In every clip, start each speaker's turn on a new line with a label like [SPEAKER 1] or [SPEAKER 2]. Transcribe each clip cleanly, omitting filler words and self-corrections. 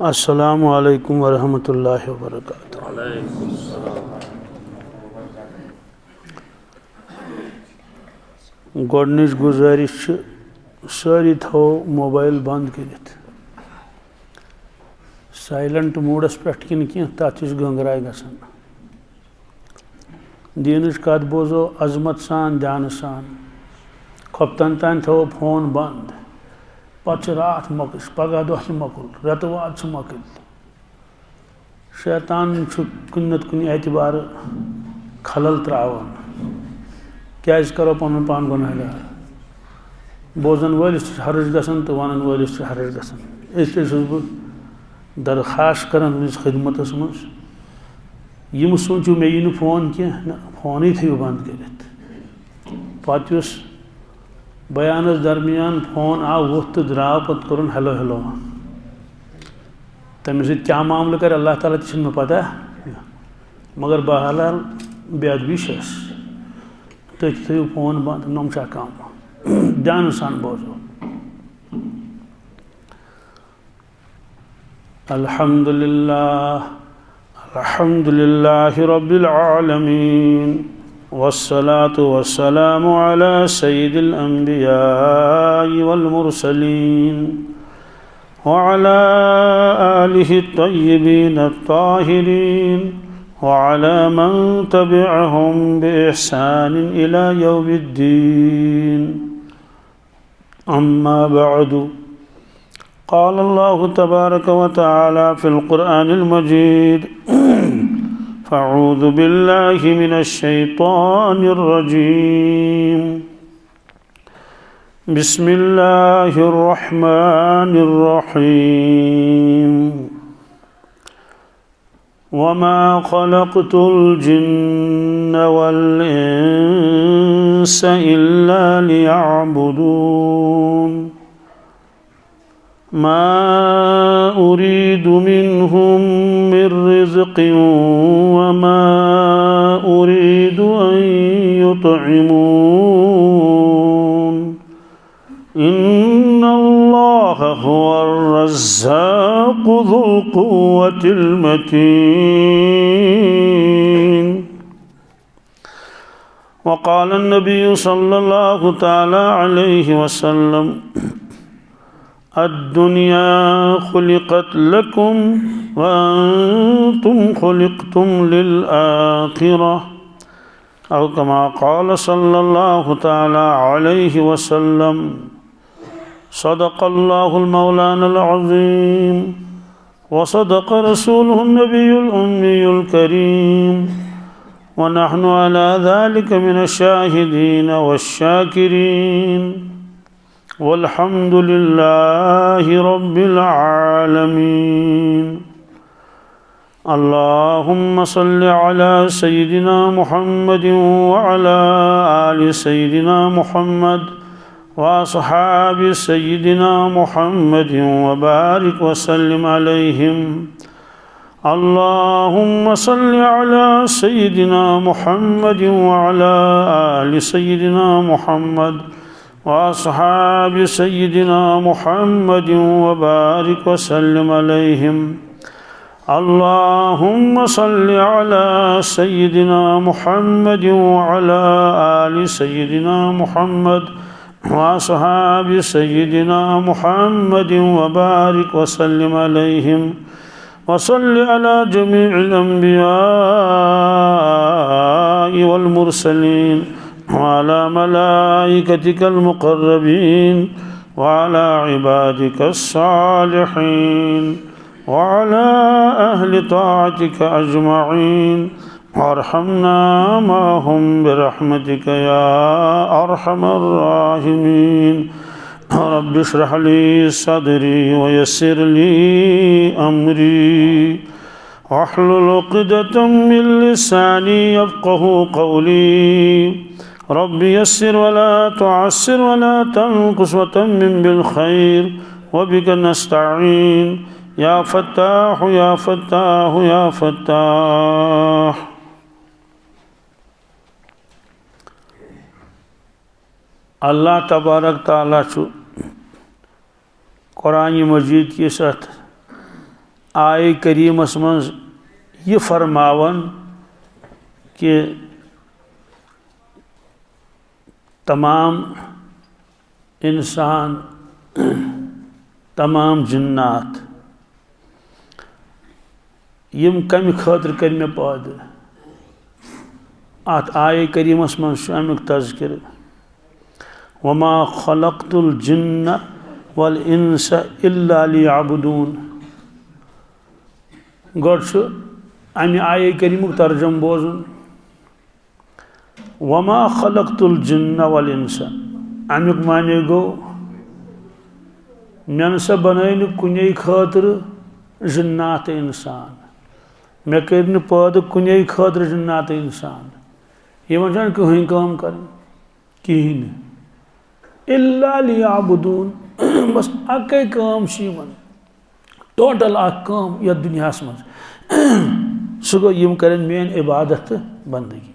[SPEAKER 1] अस्सलामु अलैकुम वरहमतुल्लाहि वबरकातुहू। गोडनिच गुजारिश सारी थो मोबाइल बंद करित साइलेंट मूडस पे कि तथ गंगराय गसान। दीनच कत बोजो अजमत सान ध्यान सान। खपतन तान थो फोन बंद पच रात मकश पगह दह मकुल रेतवाद मकल। शैतान कुन नत कुन एतबार खलल त्रावन क्या करो पन पान गुनहगार। बोजन वलिस हर्ज गसन तो वन वलिस हर्ज गसन। इसलिए बह दरखास्त कर खिदमत मज यम सोचू मे यी फोन क्या फोन थो बंद कर। पत बयानस दरमियान फोन आव वोथ तो द्राव पत कोरुन हेलो हेलो। तमें सत क्या मामला कर अल्लाह ताला तह मे पता मगर बहरहाल बेअदबी तथ थो फोन बंद नम काम ध्यान सान बोजो। अल्हम्दुलिल्लाह रब्बिल आलमीन वस्सलातु वस्सलामु अला सय्यिदिल अंबिया वल मुरसलीन व अला आलिहि तय्यिबीन अत्ताहिरीन व अला मन तबिअहुम बिइहसान इला यौमिद्दीन। अम्मा बअदु क़ाल अल्लाहु तबारक व तआला फ़िल क़ुरआनिल मजीद फ़अऊज़ु बिल्लाहि मिनश शैतानिर रजीम बिस्मिल्लाहिर रहमानिर रहीम वमा ख़लक़तुल जिन्न वल इंस इल्ला लियअबुदून मा उरीदु मिन्हुम मिर रिज़्क़िन वमा उरीदु अन युतइमून इन्नल्लाह हुवर रज़्ज़ाक़ु ज़ुल क़ुव्वतिल मतीन। वक़ाल अन्नबिय्यु सल्लल्लाहु तआला अलैहि वसल्लम अद्दुनिया खुलिक़त लकुम व अंतुम खुलिक़तुम लिल आखिरह औ कमा क़ाल सल्लल्लाहु तआला अलैहि वसल्लम। सदक़ल्लाहुल मौलानल अज़ीम व सदक़ रसूलुहुन नबियुल उम्मियुल करीम व नहनु अला ज़ालिका मिनश शाहिदीन वश्शाकिरीन वल्हम्दुलिल्लाहि रब्बिल आलमीन। अल्लाहुम्मा सल्लि अला सय्यिदिना मुहम्मदिन व अला आलि सय्यिदिना मुहम्मद व अस्हाबि सय्यिदिना मुहम्मदिन व बारिक व सल्लिम अलैहिम। अल्लाहुम्मा सल्लि अला सय्यिदिना मुहम्मदिन व अला आलि सय्यिदिना मुहम्मद व अस्हाबि सय्यिदिना मुहम्मदिन व बारिक व सल्लिम अलैहिम। अल्लाहुम्मा सल्लि अला सय्यिदिना मुहम्मदिन व अला आलि सय्यिदिना मुहम्मद व अस्हाबि सय्यिदिना मुहम्मदिन व बारिक व सल्लिम अलैहिम। व सल्लि अला जमीइल अंबियाइ वल मुरसलीन व अला मलाइकतिकल मुक़र्रबीन व अला इबादिकस सालिहीन व अला अहलि ताअतिका अजमईन वरहमना माहुम बिरहमतिका या अरहमर राहिमीन। रब्बि इश्रह ली सदरी व यस्सिर ली अमरी वहलुल उक़दतम मिन लिसानी यफ़क़हू क़ौली। रब्बि यस्सिर वला तुअस्सिर वला तनक़ुस व तम्मिम बिल खैर व बिका नस्तईन या फ़त्ताह या फ़त्ताह या फ़त्ताह। अल्लाह तबारक ताला छु कुरान मजीद किस अथ आय करीमस मज ये फरमावन कि तमाम इंसान तमाम जिन्नात यम कम खतर कर मे पैदा अत आय करीमस मज अमुक तज़किर वमा खलक़तुल जिन्न वल इंस इल्ला लियअबुदून गोड़ अमि आय करीमुक तर्जुम बोजुन वमा खलक़तुल जिन्न वल इंस अमुक माने गो मे नसा बन कुने खतर जिन्नात इंसान मे कर पैदा कुने खतर जिन्नात इंसान यह कहीं काम कर कहीं इल्ला लियअबुदून बस अकै काम टोटल काम यह दुनिया मज सह गो यम कर मेन इबादत बंदगी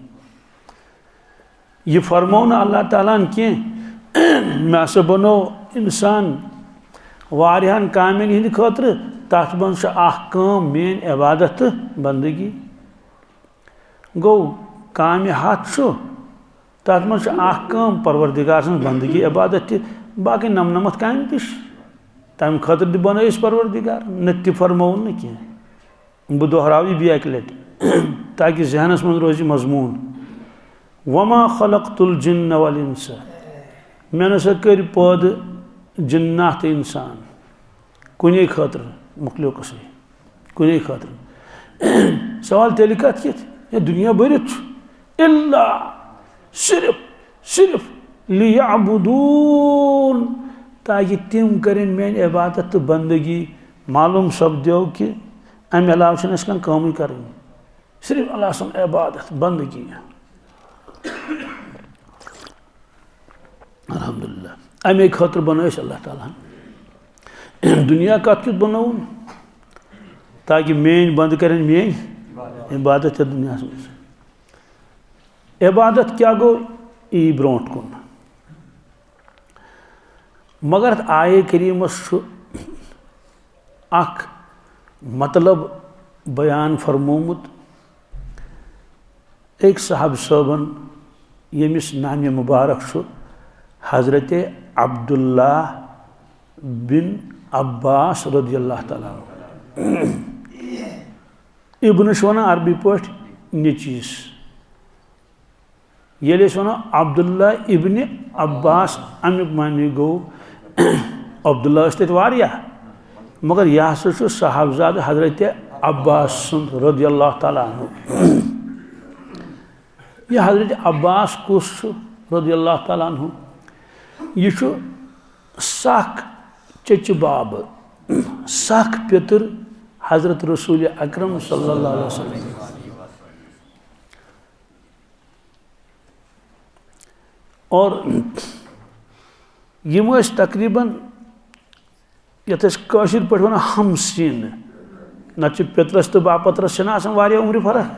[SPEAKER 1] यह फरमो न अल्लाह ताला कह मे हसा बनो इंसान वारियान कामन हिंद खतर तथ मज काम मेन इबादत बंदगी गो काम हथ तथ मज काम परवरदिगार सं बंदगी इबादत बाकी नमनमत काम तम खतर बन परवरदिगार न फरमो न कह बह दोहराव यह अक लट ताकि जहनस मज रोज मजमून वमा खलक़तुल जिन्न वल इंस मे नसा कर पैदा जिन्नात इंसान कुने खतर मुखलुकस कुने खतर सवाल तेल कत ये दुनिया भरित इल्ला सिर्फ लियअबुदून ताकि तिम करें मेन इबादत तो बंदगी मालूम सपदो कि अमे अलाव कम कर सिर्फ अल्लाह सन इबादत बंदगी अल्हम्दुलिल्लाह अमे खतर बन अल्लाह ताला दुनिया कत क्यों बनवन ताकि मेन बंद करें मेन इबादत दुनिया मज इबादत क्या गो यी ब्रोट कुन मगर आय करीमस अख मतलब बयान फरमोमुत एक साहब साहबन यमिस नाम मुबारक हजरत अब्दुल्ला बिन अब्बास रदियल्लाहु ताला इब्न वन अरबी पे नीचीस ये वन अब्दुल्ला इब्न अब्बास अमुक मानी गो अब्दुल्ला तथा मगर यह हसा साहबजाद हजरत अब्बास रदियल्लाहु ताला यह हजरत अब्बास कुस रदियल्लाहु ताला यह सख चच बाब सख पितर हजरत रसूल अकरम सल्लल्लाहु अलैहि वसल्लम और यम तकरीबन यथ कशिर पे वन हमसीन न पितरस तो बापत्रस उम्र फर्क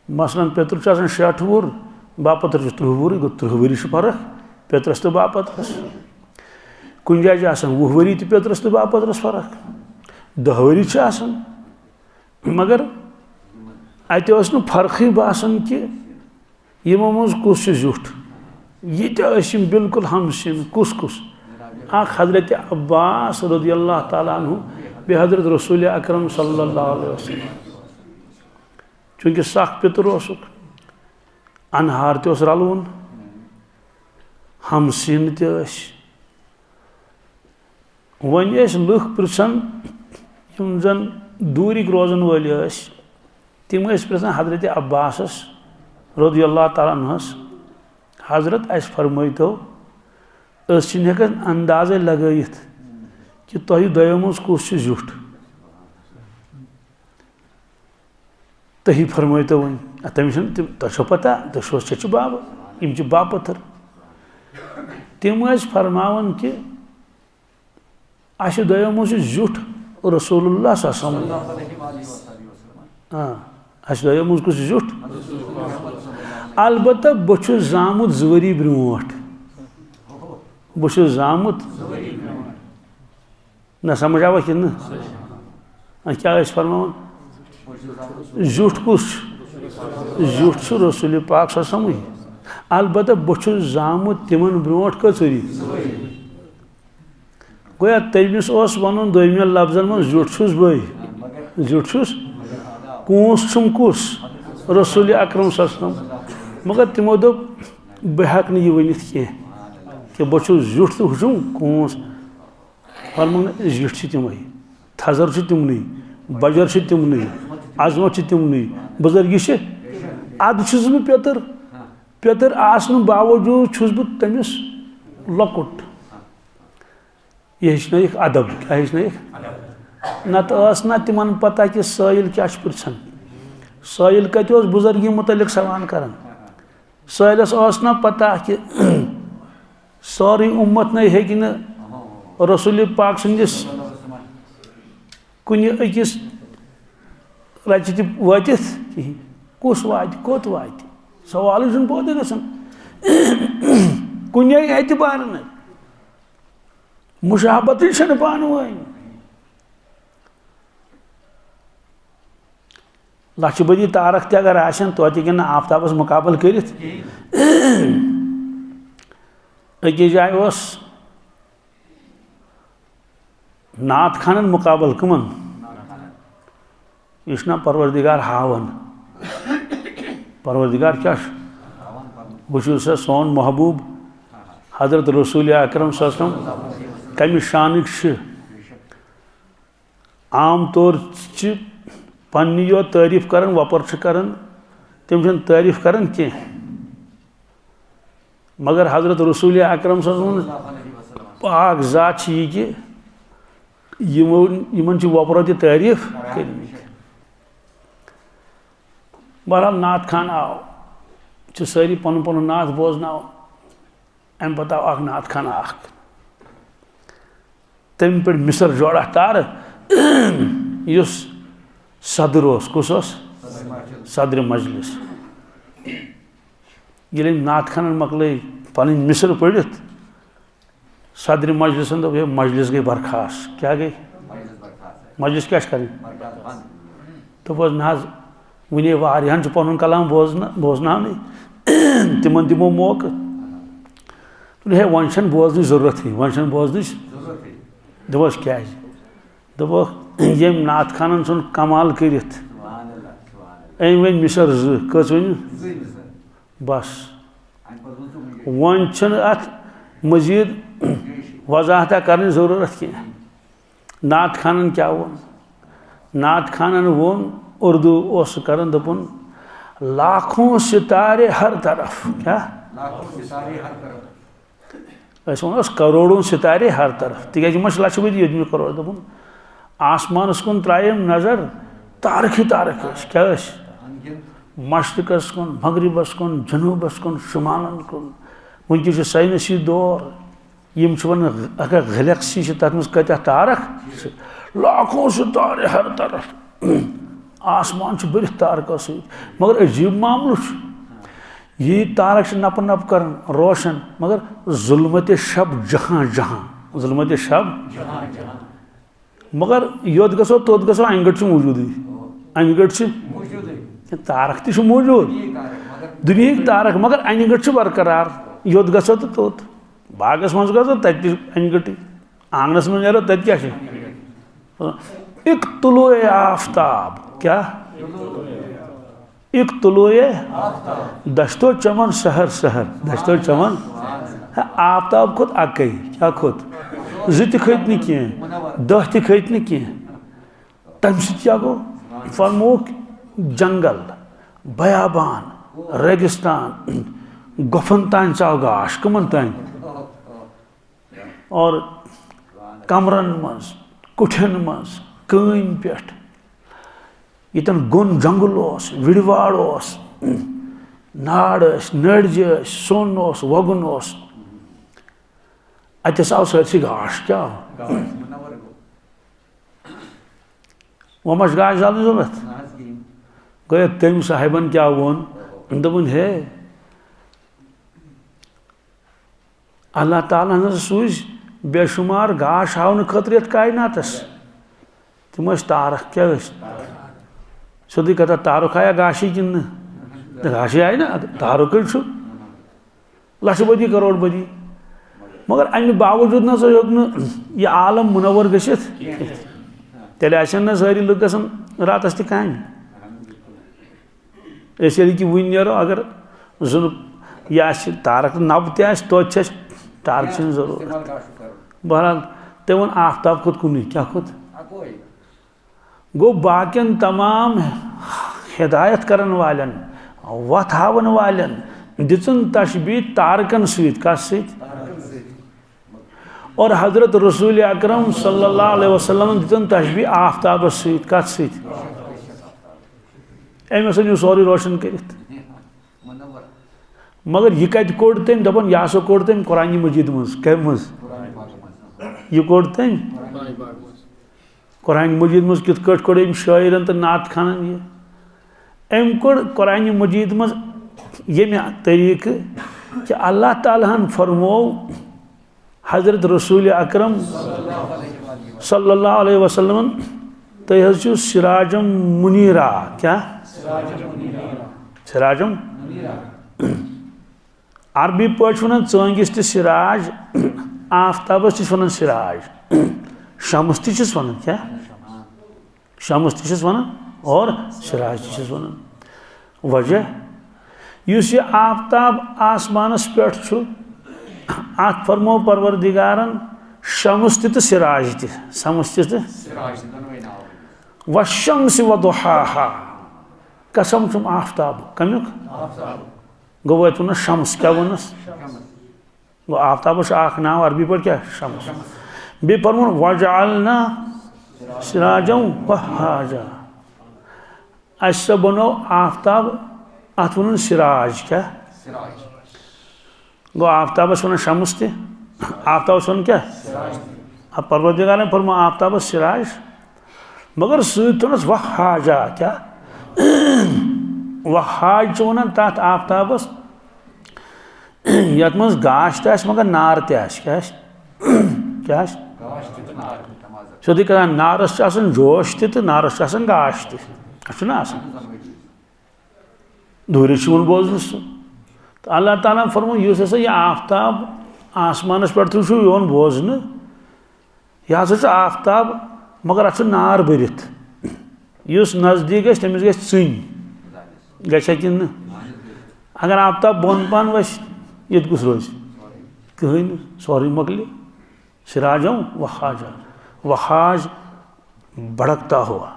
[SPEAKER 1] मसलन पितर 60 वुर बापत्रस 30 वुर गो 30 वरी फर्क पितरस तो बापत्रस कुन जाए 20 वरी तो पितरस तो बापत्रस फर्क 10 वरी मगर अत फर्क बासन कि यमो मज कुस जुठ ये बिल्कुल हमसिन कुस हजरत अब्बास रदियल्लाहु ताला अन्हु बे हजरत रसूल अकरम सल्लल्लाहु अलैहि वसल्लम चूँकि सख पितर अनहार तो रलवन हमसिन वन लुख पृछन यम जन दूरिक रोजन वाल तम पृछन हजरत अब्बास रदियल्लाहु ताला अन्हुस हजरत अस फरमाइतो हेकन अंदाजे लगत कि तुह दो मज कुस जुठ तुम फरमाइतो वन तमिस तुम पता तुम चच बाब यम बापथर तम फरमान कि अस दो मज जुठ रसूलुल्लाह अस दो मज कुस जुठ अलबत्ता बहुत जामुत 2 वरी ब्रोट बहुत जामुत ना समझ आवा कि क्या फरमान झूठ कुछ झूठ रसूल पाक ससमु अलबत् बहुत जामुत तिमन ब्रोट कचुरी गोया तमिस वन दोमिया लफ्जन मन झूठ बई झूठ कूस छुम कुस रसूल अकरम सल्लम मगर तिमो दोप बह हेक यह वनित कि बहुत झूठ तो हुचुम कूस फरमान झूठ तिमे थजर तिमन बजर तिमन अजमत तिमन बुजुर्गी अद बह पेतर आसन बावजूद बह तमिस लकुट यह हेचन अदब क्या हेचन नत तिमन पता कि साइल क्या पृछन साइल कत बुजुर्गी मुतलिक सवाल कर साइलस ना पता कि सारी उम्मत न हेकि रसूल पाक सन्दस कुन अकिस रचि वातिथ कहीं कुस वात कोत वात सवाल बहुत गसन कुन एतबार न मुशाबत पान वन लक्ष बदी तारक ते अगर आसन तो आफ्ताबस मुकाबल कर अकिस जाय नात खानन मुकाबल कमन यह परवरदिगार हावन परवरदिगार क्या वुचु सा सोन महबूब हजरत रसूल अकरम सल्लम कम शानिक आम तौर पन्नी यो तारीफ कर वपर कर तम तारीफ कर मगर हजरत रसूल अकरम सल्लम पाक जात यह कि यमन वपरो त तारीफ कर बहरहाल नात खान आव सारी पन पन नात बोजन अम पत आव नात खान तम पे मिसर जोड़ा तार युस सदर कुस सदर मजलिस ये नात खान मकल पन मिसर पढ़ित सदर मजलिसन दोप मजलिस गई बर्खास्त क्या गई मजलिस क्या कर दोप ना वने वारियान पन कलाम बोजन तिमन दिमो मौक हे वन बोजन जरूरत वन बोजन दोपस क्या दोप यम नात खानन सुन कमाल कर वन मिसर कच वन बस वन अत मजीद वजाहत करने जरूरत कह नात खानन क्या वोन नात खानन वोन उर्दू कर दोपन लाखों सितारे हर तरफ क्या वन करोड़ों सितारे हर तरफ तिज लक्ष बदी योजन करोड़ दोपन आसमानस कुन त्रायम नजर तारक ही तारक क्या मशरकस कुन मगरिबस कुन जनूबस कुन शुमालन कुन वनकस साइंसी दौर यम वन अगर गैलेक्सी तथ मज कत तारक लाखों सितारे हर तरफ आसमान भरत तारकों मगर अजीब मामल ये तारक नप नप कर रोशन मगर जुल्मत शब जहाँ जहाँ जुल्मत शब मगर योत गो तोत गो अंगट मौजूद अंगट तारक त मौजूद दुनिया तारक मगर अंगट बरकरार योत गो तो तोत बागस मज गो तत अंगट आंगनस में नो तत क्या इक्तुलुए आफ्ताब क्या इक्तुलुए दस्तो चमन सहर सहर दस्तो चमन आफ्ताब खुद अकई क्या खुद जत खत न कह दह त खत न कह तम क्या गो फरमोक जंगल बयाबान रेगिस्तान गुफन तान चाव गाश कमन तान और कमरन मज कुठन मज कन पे यन गुन जंगल विड़वाड़ नाड़ नड़ज सोन वगुन अतस आव सरसी गाश क्या वह गाश डाल जरूरत गया तम साहिबन क्या वोन दोपन हे अल्लाह ताला सूझ बेशुमार गाश हावन खतर यथ कायनातस तम तारक क्या सोदी कथा तारुक आया गाशी किन गाशी आए ना तारुक लक्ष बदी करोड़ बदी मगर अमे बावजूद ना यह आलम मुनवर गशित तेल ना सारी लुक गसन रातस तह काम कि वन नो अगर जुन यह तारक नब तो टार्क जरूरत बहरहाल ते वो आफ्ताब खुद कुन क्या खुद गो बाकियन तमाम हिदायत करन वालन वत हावन वालन दिचन तशबीह तारकन सत और हजरत रसूल अकरम सल्लल्लाहु अलैहि वसल्लम दिचन तशबीह आफ्ताब सत अमे सन सोरे रोशन कर मगर यह कत कोड़ तम दपान यह सो कोड़ तम कुरान मजीद मज कम मज यह कोड़ तम कुरान मजीद मज कित कोड़ अम शायरन तो नात खानन यह अम कोड़ कुरान मजीद मज ये तरीक कि अल्लाह ताला फरमो हजरत रसूल अकरम सल्लल्लाहु अलैहि वसल्लम तुम सिराजम मुनीरा क्या सिराजम अरबी पे वन चंगिस सिराज आफ्ताबस वन सिराज शमस वन क्या शमस वन और सिराज वन वजह इस आफ्ताब आसमानस पे अत फरमो परवरदिगारन शमस तो सिराज तमस वशम्स वदुहाहा कसम तुम आफ्ताब कमुक गो वो वन शम्स क्या वनस गो आफ्ताब नाव अरबी पर क्या शम्स बे फरमोन वजअलना सिराजम वहाजा अस बनो आफ्ताब अत वन सिराज क्या गो आफ्ताबस वन शम्स ते आफ्ताबस वन क्या अब परवरदिगार ने फरमा आफ्ताबस सिराज मगर सतनस वहाजा क्या वहाज वन तथ आफ्ताबस यत मज गाश तस मगर नार तस क्या सोदी कर नारस जोश तो नारस गाश तह दूर बोजन सह तो अल्लाह ताला फरमो हसा यह आफ्ताब आसमानस पे योन बोजन यह हसा आफ्ताब मगर अत नार भरित इस नजदीक तमिस ग चन ग अगर आफ्ताब बोन पान वस ये कुछ रोज कहीं सोरी मकली सिराजम वहाजा वहाज भड़कता हुआ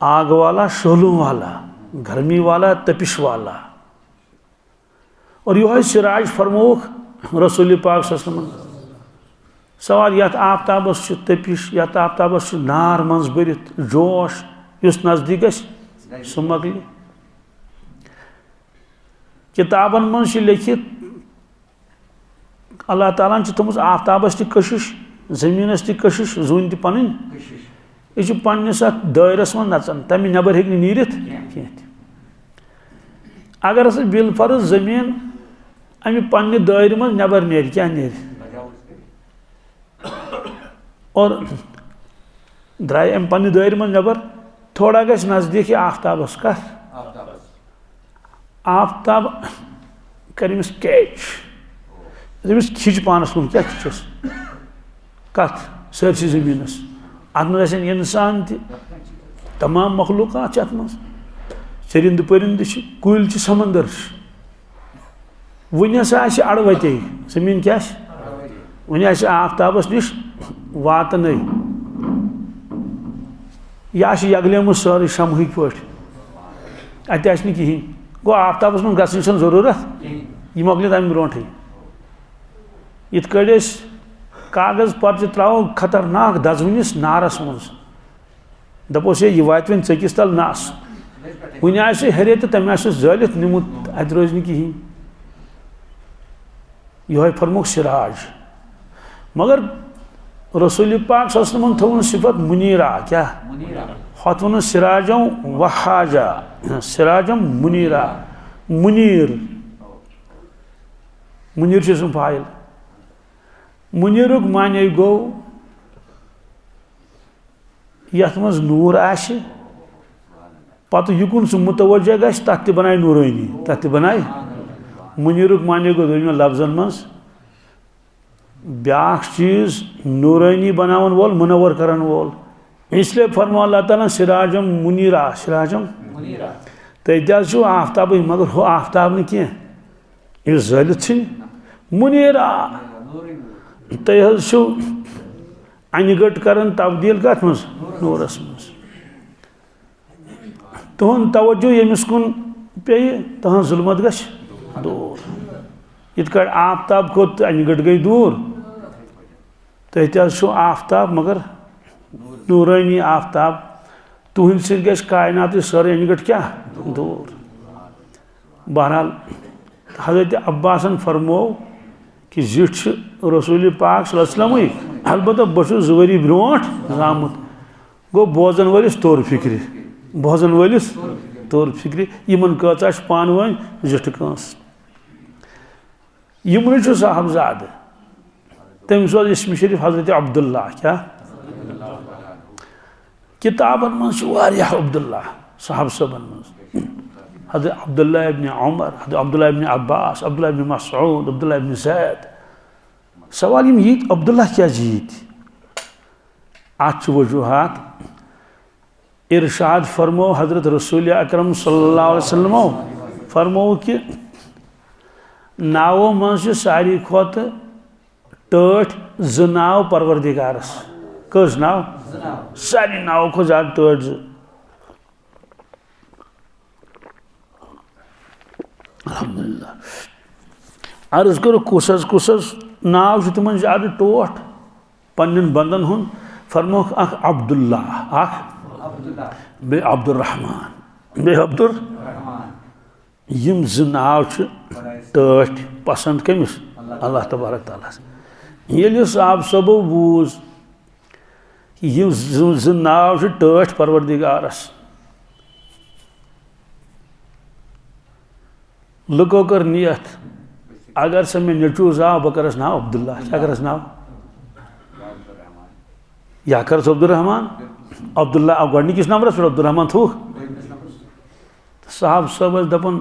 [SPEAKER 1] आग वाला शोलों वाला गर्मी वाला तपिश वाला और यह सिराज फरमोख रसूल पाक सल्लल्लाहु अलैहि वसल्लम सवाल यत आफ्ताबस तपिश यत आफ्ताबस नार मज भरित जोश इस नजदीक सह मकली किताबन मज लिखित अल्लाह ताला थोमुत आफ्ताबस तशिश जमीनस तशिश जून तन यह पन्नस दायरस मज नचान तमें नबर हेक नीरित अगर हसा बिलफर्ज जमीन अमे पन्ने दायरे मज नबर नेर क्या नेर और द्राय अम पन्ने दायरे मज नबर थोड़ा गस नजदीक आफ्ताबस कथ आफ्ताब करमिस कैच तमिस खिच पानस कुन क्या खिचस कथ सरसी जमीनस अत मज इंसान तमाम मखलूकात अत मज चरिंद परिंद कुल समंदर वन हसा अड़वते जमीन क्या वन आफ्ताबस नश वातन यह यगलेम सारे शमह पे अत कहें गो आफ्ताबस मन गसन जरूरत यह मकल तम ब्रोट इत कागज पर्च त्रो खतरनाक दजवनिस नारस मज दपोस यह वात वन चकिस तल नस वन हरे तो तम जालित निमुत अत रोज कहें यह फरमुख सिराज मगर रसूल पाक सल्लल्लाहु अलैहि वसल्लम थवन सिफत मुनीरा क्या हत वन सिराजम वहाजा सिराजम मुनीरा मुनीर मुनीर फाइल मुनीरुक माने गो यथ मज नूर आशे पत युकुन सह मुतवज्जा गश तथ बनाए नूरानी तथ बनाए मुनीरुक माने गो दोन लफ्जन मज ब्याख चीज नूरानी बनावन वोल मुनवर करन वोल इसलिए फरमा अल्लाह ताला सिराजम मुनीरा सिराजम तु आफ्ताब मगर हो आफ्ताब न कह जलित मुनीरा तु अनगट करन तब्दील कत मज नूरस मज तुहन तवज्जो यमिस कुन पे तहन जुल्मत गश दूर इत कर आफ्ताब खोत अनगट गई दूर तु आफ्ताब मगर नूरानी आफ्ताब तुहन सि गश कायनात सारे अनगट क्या दूर बहरहाल हजरत अब्बासन फरमो कि जिठ रसूल पाक सल्लल्लाहु अलैहि वसल्लम अलबत्ता बस वरी ब्रोट जामुत गो बोजन वलिस तोर फिक्र बोजन वलिस तोर फिक्र यमन कचा पान वन जिठ कंस यमन साहबजाद तमिस इसम शरीफ हजरत अब्दुल्ला क्या किताबन मज अब्दुल्ला साहब सबन मज हजरत अब्दुल्ला इब्न उमर हजरत अब्दुल्ला इब्न अब्बास अब्दुल्ला इब्न मसऊद अब्दुल्ला इब्न ज़ैद सवाल यम यीत अब्दुल्ला क्या जीत आठ वजूहात इरशाद फरमो हजरत रसूल अकरम सल्लल्लाहु अलैहि वसल्लम फरमो कि नावो मज सारी खोत टठ ज नाव परवरदिगारस कस नाव सारी नाव खो ज्यादा टठ अल्हम्दुलिल्लाह अर्ज करो कुसस नाव तिमन ज्यादा टोट पन्न बंदन हुन फरमो अख अब्दुल्ला अख बे अब्दुर्रहमान बे अब्दुर्रहमान यम ज नाव टठ पसंद कमिस अल्लाह तबारक तआला ये साहब सबो बूज यम ज नाव टठ परवरदिगारस लुको कर नियत अगर से मैं नचूज आ बह करस नाव अब्दुल्ला क्या करस नाव या करस अब्दुर्रहमान अब्दुल्ला अब गस नंबरस पे अब्दुर्रहमान थू साहब सब दपन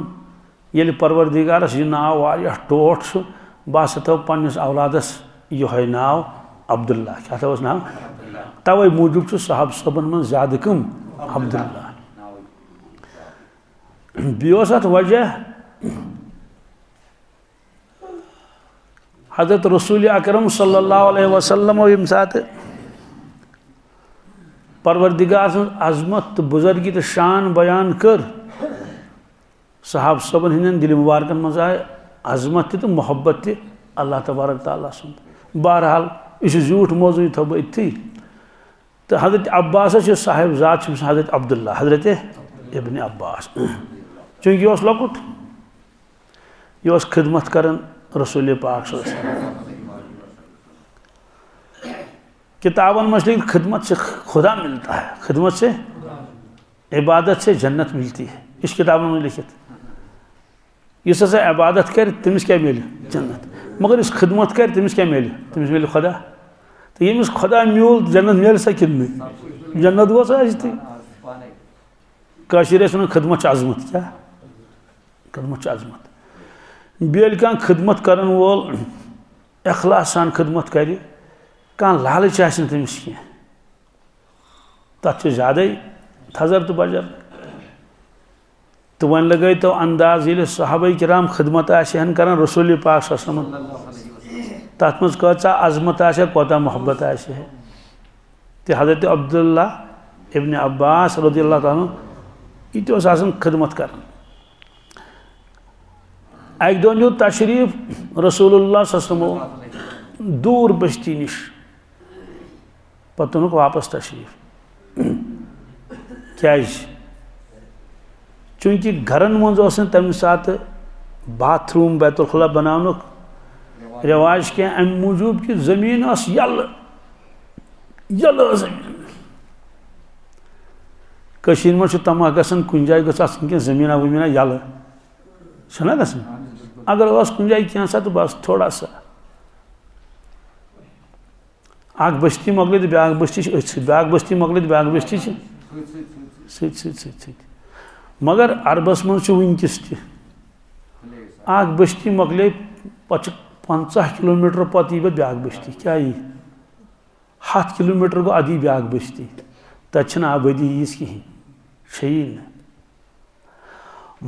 [SPEAKER 1] ये परवरदिगारस यह नाव वारिया टोट बह थो पन्निस औलादस ये नाव अब्दुल्ला क्या थोस नाव तवे मूजूब साहब सबन मन ज्यादा कम अब्दुल्ला बेस अत वजह हजरत रसूल अकरम सल्लल्लाहु अलैहि वसल्लम यम सात परवरदिगार अजमत तो बुजुर्गी तो शान बयान कर साहब सबन हिंदन दिल मुबारकन मज आए अजमत तो मोहब्बत अल्लाह तबारक तआला सुन बहरहाल इस झूठ मौजू थो बह इती तो हजरत अब्बास साहिब जात हजरत अब्दुल्ला हजरत इब्न अब्बास चूंकि यह लकुट यह खिदमत करन रसूल पाक किताबन में लिखित खिदमत से खुदा मिलता है खिदमत से इबादत से जन्नत मिलती है इस किताबों में लिखित इस इबादत कर तमिस क्या मिले जन्नत मगर इस खिदमत कर तमिस क्या मिले तमिस मिले खुदा तो यमिस खुदा मूल जन्नत मिल सक जन्नत वो कशीर खिदमत अजमत क्या खिदमत अजमत बेल कह खिदमत करन वोल इखलास सान खिदमत कर कह लालच तमिस कह तथ ज्यादा थजर तो बजर तो वन लगे तो अंदाज ये सहाबा किराम खिदमत आन कर रसूल पाक तथ मज कचा अजमत कोता मोहब्बत है तो हजरत अब्दुल्ला इब्न अब्बास रज़ियल्लाहु ताला ये खिदमत कर अक दो न्यू तशरीफ रसूलुल्लाह सल्लल्लाहु दूर बस्ती निश पतनुक वापस तशरीफ क्या चूंकि घरन मज तम सात बाथरूम बैतुल खुला बनानुक रिवाज क्या अम मूजूब कि जमीन यल जमीन कशीर में तमा गसन कुन जाय गसन जमीना वमीना यल छना गसन अगर कुन जाय क्या तो बस थोड़ा सा आग बस्ती मकल तो ब्याक बस्ती ब्याक बस्ती मकल तो ब्याक बस्ती सत मगर अरबस मज वनकस आग बस्ती मकल पे 50 किलोमीटर पत यी ब्याक बस्ती क्या यी 7 किलोमीटर गो अदी ब्याक बस्ती तथा आबादी यीस कहें शही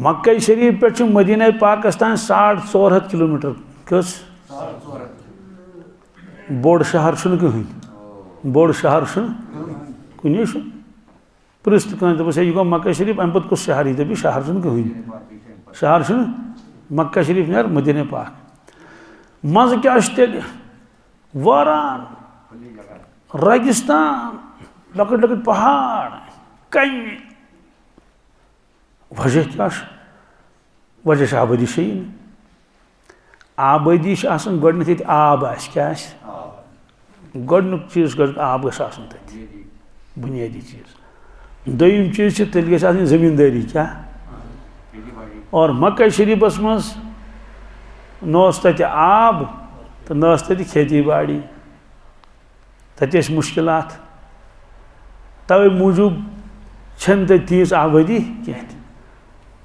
[SPEAKER 1] मक्का शरीफ पे मदीना पाकिस्तान 450 किलोमीटर कस बोड़ शहर कहें बोड़ शहर कुन पृष्ठ कह दस यह गो मक्का शरीफ अम पे कुछ शहर यी शहर कहें शहर मक्का शरीफ नर मदीना पाक मज क्या तेल वारान रेगिस्तान लकट लकट पहाड़ कम वजह क्या वजह आबादी शही आबादी गड आब क्या गुक चीज आब ग बुनियादी चीज दोम चीज तेल ग जमींदारी क्या और मक्का शरीफस मज न आब तो न खेती बाड़ी तत मुश्किलात तवे मूजूब छन तीस आबादी कह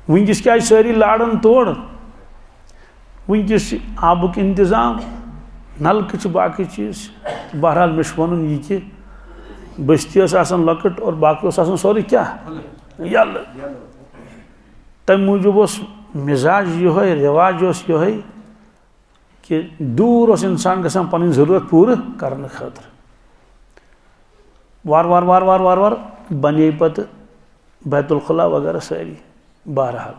[SPEAKER 1] वनकस क्या सारी लाड़न तोड़ वनकस आबुक इंतजाम नलक बाकी चीज बहरहाल मे वन यह कि बस्ती लकट और बाकी सोरे क्या यल तम मूजूब मिजाज यो रिवाज यो कि दूर इंसान गसान पन जरूरत पूर करने खतर वार वार वार वार वार वार बने पत बैतुल खुला वगैरह सारी बहरहाल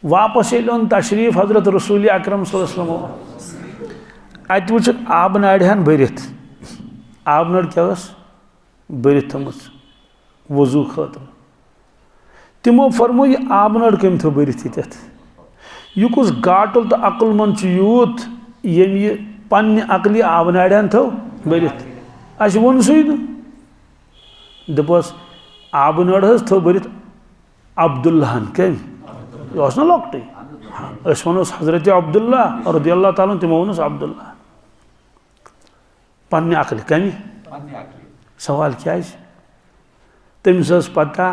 [SPEAKER 1] वापस ओन तशरीफ हजरत रसूल अकरम सल्लल्लाहु अलैहि वसल्लम अत वुच आब नाड़ियान भरित आब नड़ क्या भरित थम वजू खतर तिमो फरमो यह आब नड़ कम थो भरित यह कुछ गाटल तो अक्लमंद यूत यम यह पन्ने अकली आब नाड़ियान थो भरित अस वोन सु दपस आब नड़ थो भरित अब्दुल्लाहन कम यह ना लकटे वो हजरत अब्दुल्ला रज़ियल्लाहु ताला तमो वोनस अब्दुल्ला पन्ने अकल कमी सवाल क्या तमिस पता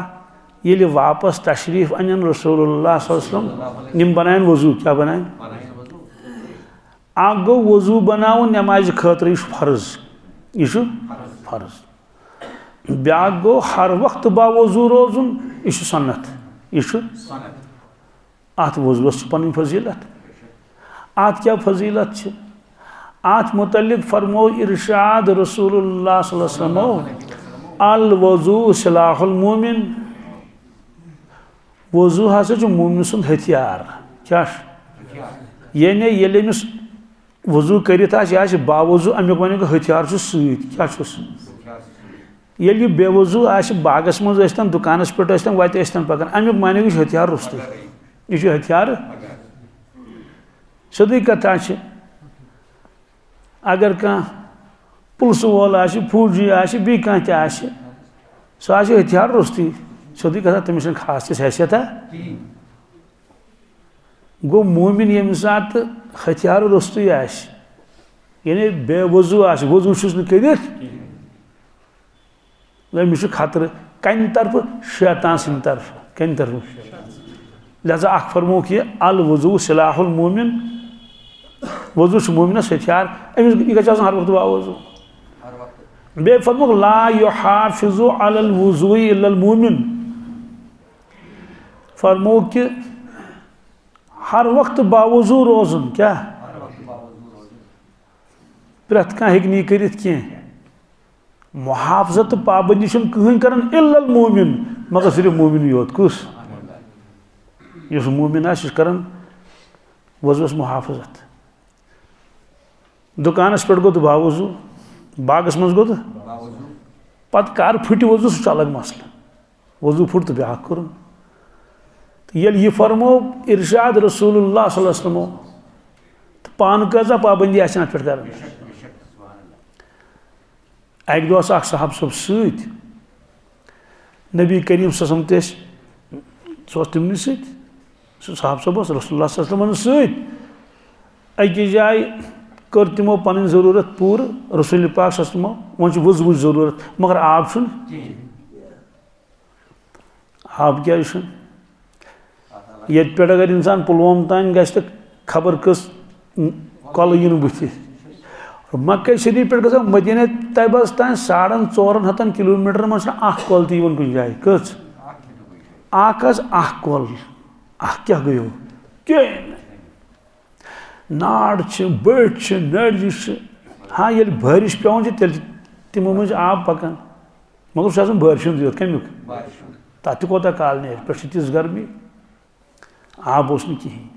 [SPEAKER 1] ये वापस तशरीफ अन रसूलुल्लाह सल्लल्लाहु अलैहि वसल्लम निम बनान वजू क्या बनान आ गो वजू बनाव नमाज खतर यह फर्ज यह फर्ज ब्या गो हर वक्त बावजू रोजुन यह सन्नत यह अत वजूस पन फजीलत अत क्या फजीलत अत मुतल्लिक फरमो इरशाद रसूलुल्लाह सल्लल्लाहु अलैहि वसल्लम अल वजू सिलाहुल मोमिन वजू हसा मोमिन सुंद हथियार क्या यानी यमिस वजू करित बावजू अमुक वन हथियार क्या ये बेवजू बागस मज दुकानस पे वत पकान अमुक माने हथियार रुस्त यह हथियार सदी कथा अगर कह पुलिस वोल फौजी बी कह सह हथियार रुस्ती सदी कथा तमिस खास हैसियत गो मोमिन यम सात हथियार रुस्त यानी बेवजू वजू कर अमिस खतर कन तरफ शैतान सद तरफ कन तरफ लिहाजा अख फरमो कि अल वजू सिलाहुल मोमिन वजू मोमिनस हथियार अमिस यह गि हर वक्त बावजू बे फरमो ला युहाफिजु अलल वुज़ुई इल्लल मोमिन फरमो कि हर वक्त बावजू रोजन क्या प्रत कह कर मुहाफजत पाबंदी कहें कर इल्लल मोमिन मगर सिर्फ मोमिन योत कुस इस मोमिन कर वजूस मुहाफजत दुकानस पे गो तो बावजू बागस मज गो तो पत कर फुट वजू सह अलग मसल वजू फुट तो ब्या कर ये फरमो इरशाद रसूलुल्लाह सल्लल्लाहु अलैहि वसल्लम तो पान कजा पाबंदी अत पे कर अक दो साहब सब सत नबी करीम सम तमन साहब सब रसूलुल्लाह सल्लल्लाहु अलैहि वसल्लम सत अकि जाय कर तिमो पन जरूरत पूर रसूल पाक सल्लल्लाहु अलैहि वसल्लम वज जरूरत मगर आब छुन आब क्या ये पे अगर इंसान पुलवाम तान गस तो खबर कस कल इन बुथ मक्का शरीफ पे ग मदीना तैयबस तान 450 किलोमीटर मन कल तन कुछ जाए कस कल क्या गयो कह नाड़ बड़ नड़ि हाँ ये बारिश पे तेल तमो मज आब पकान मगर सह बारिश योत कमुक तथ कोता काल नेर पे तिस गर्मी आब उस कहें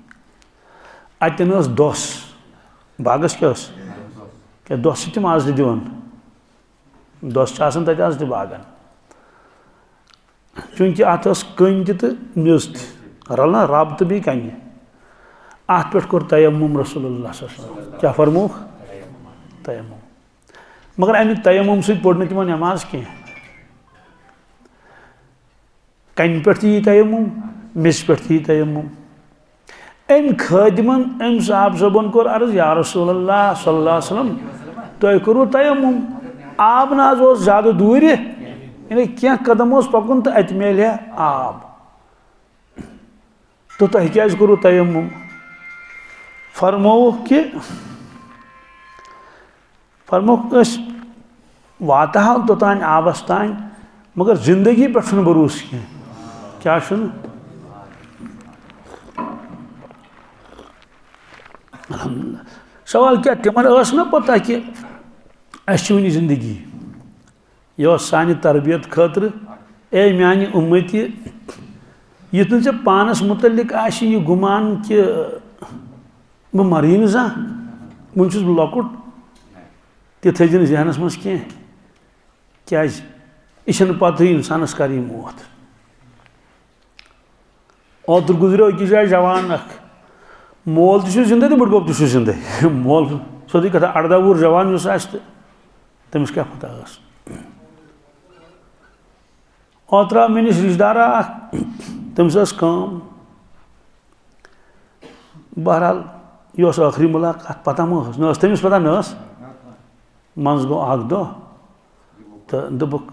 [SPEAKER 1] अतन दोस बागस क्या दोस तम आज दिवान दोस तक बागन चूंकि अत कन तो मेज रलना रब तो बी कन अत पे कोर तयम्मुम रसूलुल्लाह सल्लल्लाहु अलैहि वसल्लम क्या फरमोख तयम्मुम मगर अमि तयम्मुम सहित पढ़ तमो नमाज कह कन पे यी तयम्मुम मेज पे यी तयम्मुम अम खादिमन अम साहब सबन कोर अर्ज या रसूलुल्लाह सल्लल्लाहु अलैहि वसल्लम तुम करू तयम्मुम आब नाज ज्यादा दूर यानी क्या कदम पकुन तो अत मेल आब तो तुम क्या करू तयम्मुम फरमोक कि फरमोक वाता तोतान आबस तान मगर जिंदगी पे भरोस क्या सवाल क्या तिमन ना पता कि वन जिंदगी यह सानि तरबियत खतर ए मानी उम्मती युत चे पानस मुतलिक यह गुमान कि बह मरी न जा वन बह लकुट तह थन जहनस मज क्या यह पत इंसानस कर मौत ओतर गुजरो अकिस जाए जवान मोल तो जिंदे तो बुड़ब तो जिंदे मोल सोदी कथा 18 वुहर जवान तमिस क्या पता ओतर मे नश रिश्तेदारा तमिस कम बहरहाल यह आखिरी मुलाकात पता न तमिस पता न मज गो अख दह तो दोपुक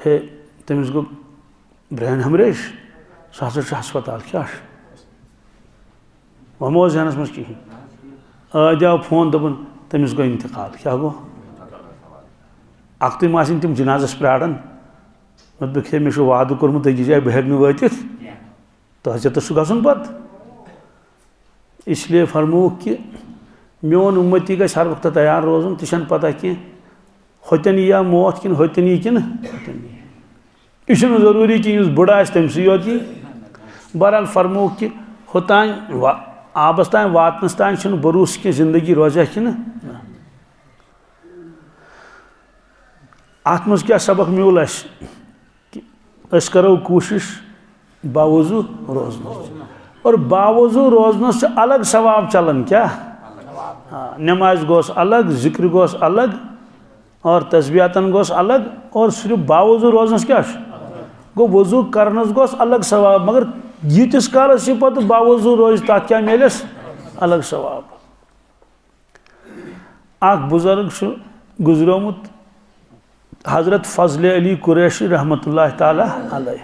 [SPEAKER 1] हे तमिस गो ब्रेन हमरेश सह हस्पताल क्या वह जहनस मज कहें आव फोन दोपन तमिस गो इंतकाल क्या गो अख्तम आसन तम जनाजस प्राड़न दोपक हे मे वाद कोर्मुत अकिस जाए बह हेक वातिथ तो गसन पत इसलिए फरमोक कि मोन उम्मती गस हर वक्त तैयार रोजन तह पता कह होतन या मौत कि होतन यी कि यह जरूरी कि बुढ़ तमस योत यी बहरहाल फरमोक कि होतान आबस तान वातनस तान भरोस कि जिंदगी रोजा कि अत मज क्या सबक म्यूल अस करो कोशिश बावजू रोजन और बावजू रोजनस अलग सवाब चलन क्या नमाज गोस अलग जिक्र गोस अलग और तस्बीहातन गोस अलग और सिर्फ बावजू रोजनस क्या गो वजू करनस गोस अलग सवाब मगर यीतिस कालस यह पत बावजू रोज तथ क्या मिलस अलग सवाब अख बुजुर्ग गुजरोमुत हजरत फजल अली कुरैशी रहमतुल्लाह ताला अलैह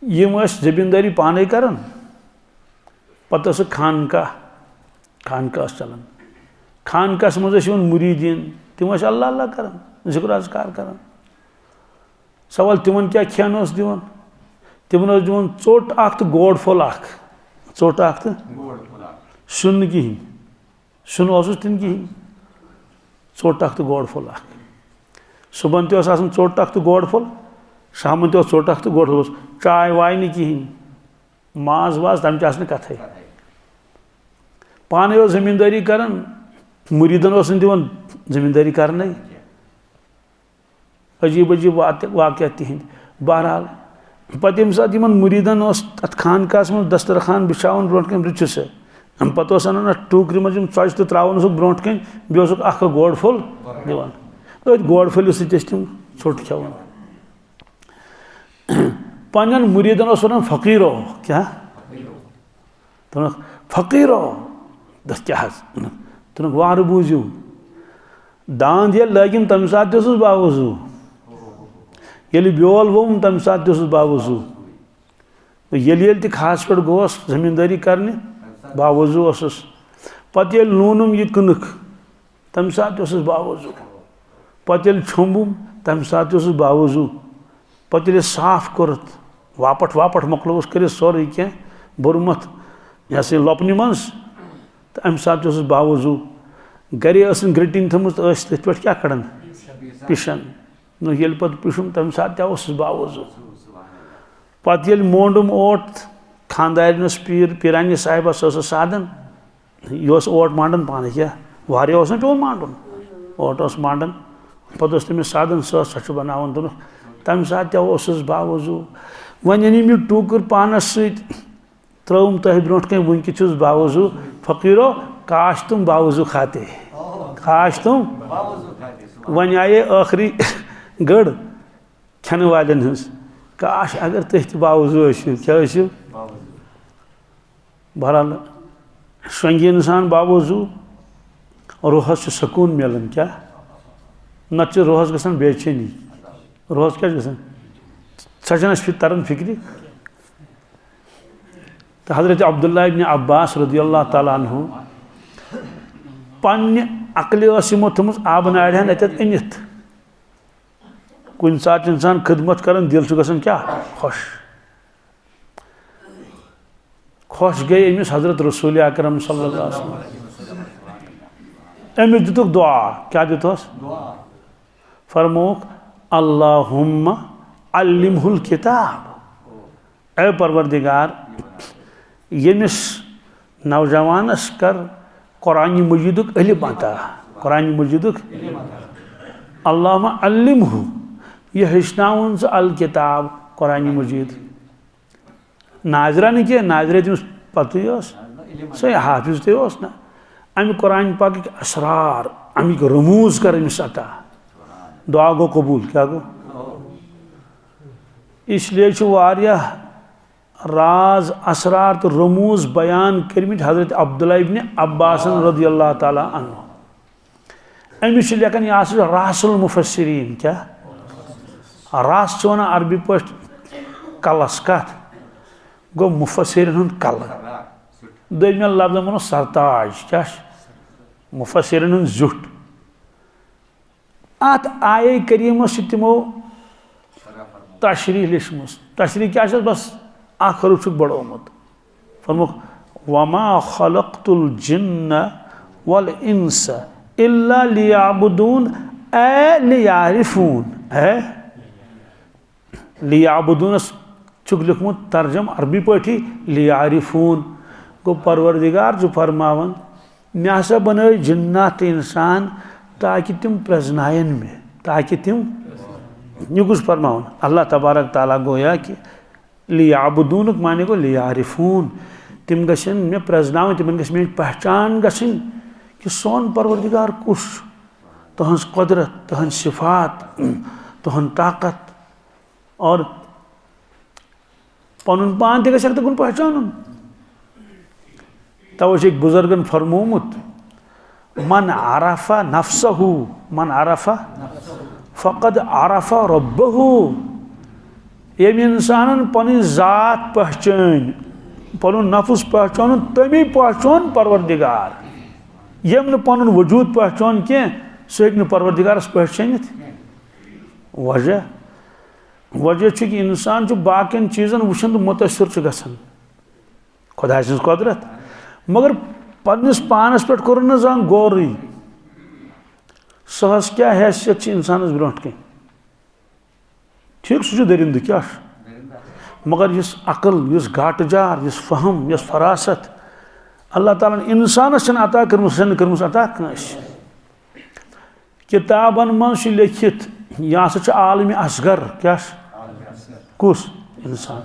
[SPEAKER 1] यम जमींदारी पाने करान पत खानकाह चलान खानकास मज मुरीदीन तम अल्लाह अल्लाह करान जिक्र अज़कार करान सवाल तिमन क्या खेन दिवन तिमन दिवन चोट अख तो गोड फल अख चोट अख तो सुन कहें सुन दिन कहें चोट अख तो गोड फल अख सुबह तह चोट अख तो गोड फल शाम तह चोट अख तो गोड फल चाय वाय न कहें माज वाज तम कथ पाने जमींदारी करान मुरीदन दिवन जमींदारी करन अजीब अजीब वाक़ तिहद बहरहाल पे यम सात मुरीदन तथ खानकास मज दस्तरखान बिछावन ब्रोट कन रिचस पे अनान टूकर मज चच तो त्रावन ब्रोट कन बेक अख गोड फल दिवान अत गोड फल तम ोट खेवान पन्न मुरीदन वन फ़कीरो क्या दोनक फकीरो दस क्या दोनक वार बूझू दांद ये लगिन तम साथ बावजू ये ब्योल वोम तम साथ बावजू ये खास पे गोस जमींदारी करने बावजू पे लूनम यह कनक तम साथ बावजू पे छुम्बुम तम साथ बावजू पे साफ कर्त वापट वापट मकलोस कर सोरे क्या बुरमत यह से लपन मज तो अम साथ बावजू गर ग्रिटिंग थमुत तथ पे क्या कड़न पिशन ये पे पिशुम तम साथ बावजू पे मोंडुम ओट खानदारनस पीरानी साहिबा साधन यह ओट मांडन पान क्या वारिया पे मांडन ओट मांडन पे तमिस साधन सह बनान दोन तम साथ बावजू वन ये टूकर पानस त्रम तह ब्रो कन वनक बावजू फकीरो काश तुम बावजू खाते काश तुम वन आये आखिरी गड़ खन वालन हज काश अगर तुम बावजू क्या बहरहाल शंगी इंसान बावजू रूहस सकून मिलन क्या नत रूहस गसान बेचैनी रूहस क्या गसान सचनस तरन फिक्री तो हजरत अब्दुल्ला इब्न अब्बास रदियल्लाहु ताला अन्हु पन्ने अकल यमो थमुस आब नाड़न अत अनित कुन सात इंसान खिदमत कर दिल गसान क्या खुश खुश गई अमिस हजरत रसूल अकरम सल्लल्लाहु अलैहि वसल्लम अमिस दितुक दुआ क्या दितोस फरमोक अल्लाहुम्मा अल्लिमहुल किताब ए परवरदिगार यमिस नौजवानस कर कुरान मजीदुक इल्म अता कुरान मजीदुक अल्लाहुम्मा अल्लिमहु यह हेचनाउन अल किताब कुरान मजीद नाजरा नहीं किया नाजरा तमिस पत सह हाफिज तोस ना अमि कुरान पाक असरार अमिक रमूज कर अमिस अता दुआ गो कबूल क्या गो इसलिए राज असरार तो रमूज बयान करमित हजरत अब्दुल्ला इब्न अब्बास रदियल्लाहु ताला अन्हु अमिस लेखन यह रासुल मुफस्सिरीन क्या रास वन अरबी पे कलस कत गो मुफस्सिरीन कल दोमे लफ्ज वो सरताज क्या मुफस्सिरीन जुट अत आये करीमस तमो तशरीह लिखमस तशरीह क्या बस हरूफ बढ़ोमुत फरमुख वमा खलक़तुल जिन्न वल इंस इल्ला लियाबुदून ए लियारिफून है लियाबुदून चुक लिखमुत तर्जम अरबी पठी लियारिफून गो परवरदिगार जो फरमावन मे हसा बन जिन्नात इंसान ताकि तुम प्रजनायन में ताकि तुम युगुस फरमावन अल्लाह तबारक ताला गोया कि लियाबुदून माने को लियारिफून तिम गशन मे प्रजनाव तिमन गश मे पहचान गशन कि सोन परवरदिगार कुश तहस कुदरत तहन सिफात तहन ताकत और पनुन पान ते गशन तकुन पहचान तवश एक बुजुर्गन फरमोमुत मन आरफा नफ्सहु मन आरफा फ़क़द आरफा रब्बहु यम इंसान पन ज़ात पहचान पन नफ्स पहचान तमी पहचान परवरदिगार यम न पन वजूद पहचान क्या सह हेक परवरदिगारस पहचानित वजह वजह कि इंसान बाकिन चीज़न वुचन तो मुतअस्सिर गसान खुदा सज कुदरत मगर पन्निस पानस पे कोर न जान गौरी सहस क्या हैसियत इंसानस ब्रोह कन ठीक सह दरिंद क्या मगर इस अकल इस घाटजार इस फहम इस फरासत अल्लाह ताला इंसानस अता कर अता कस किताबन मज लिखित यह सा आलम असगर क्या कुस इंसान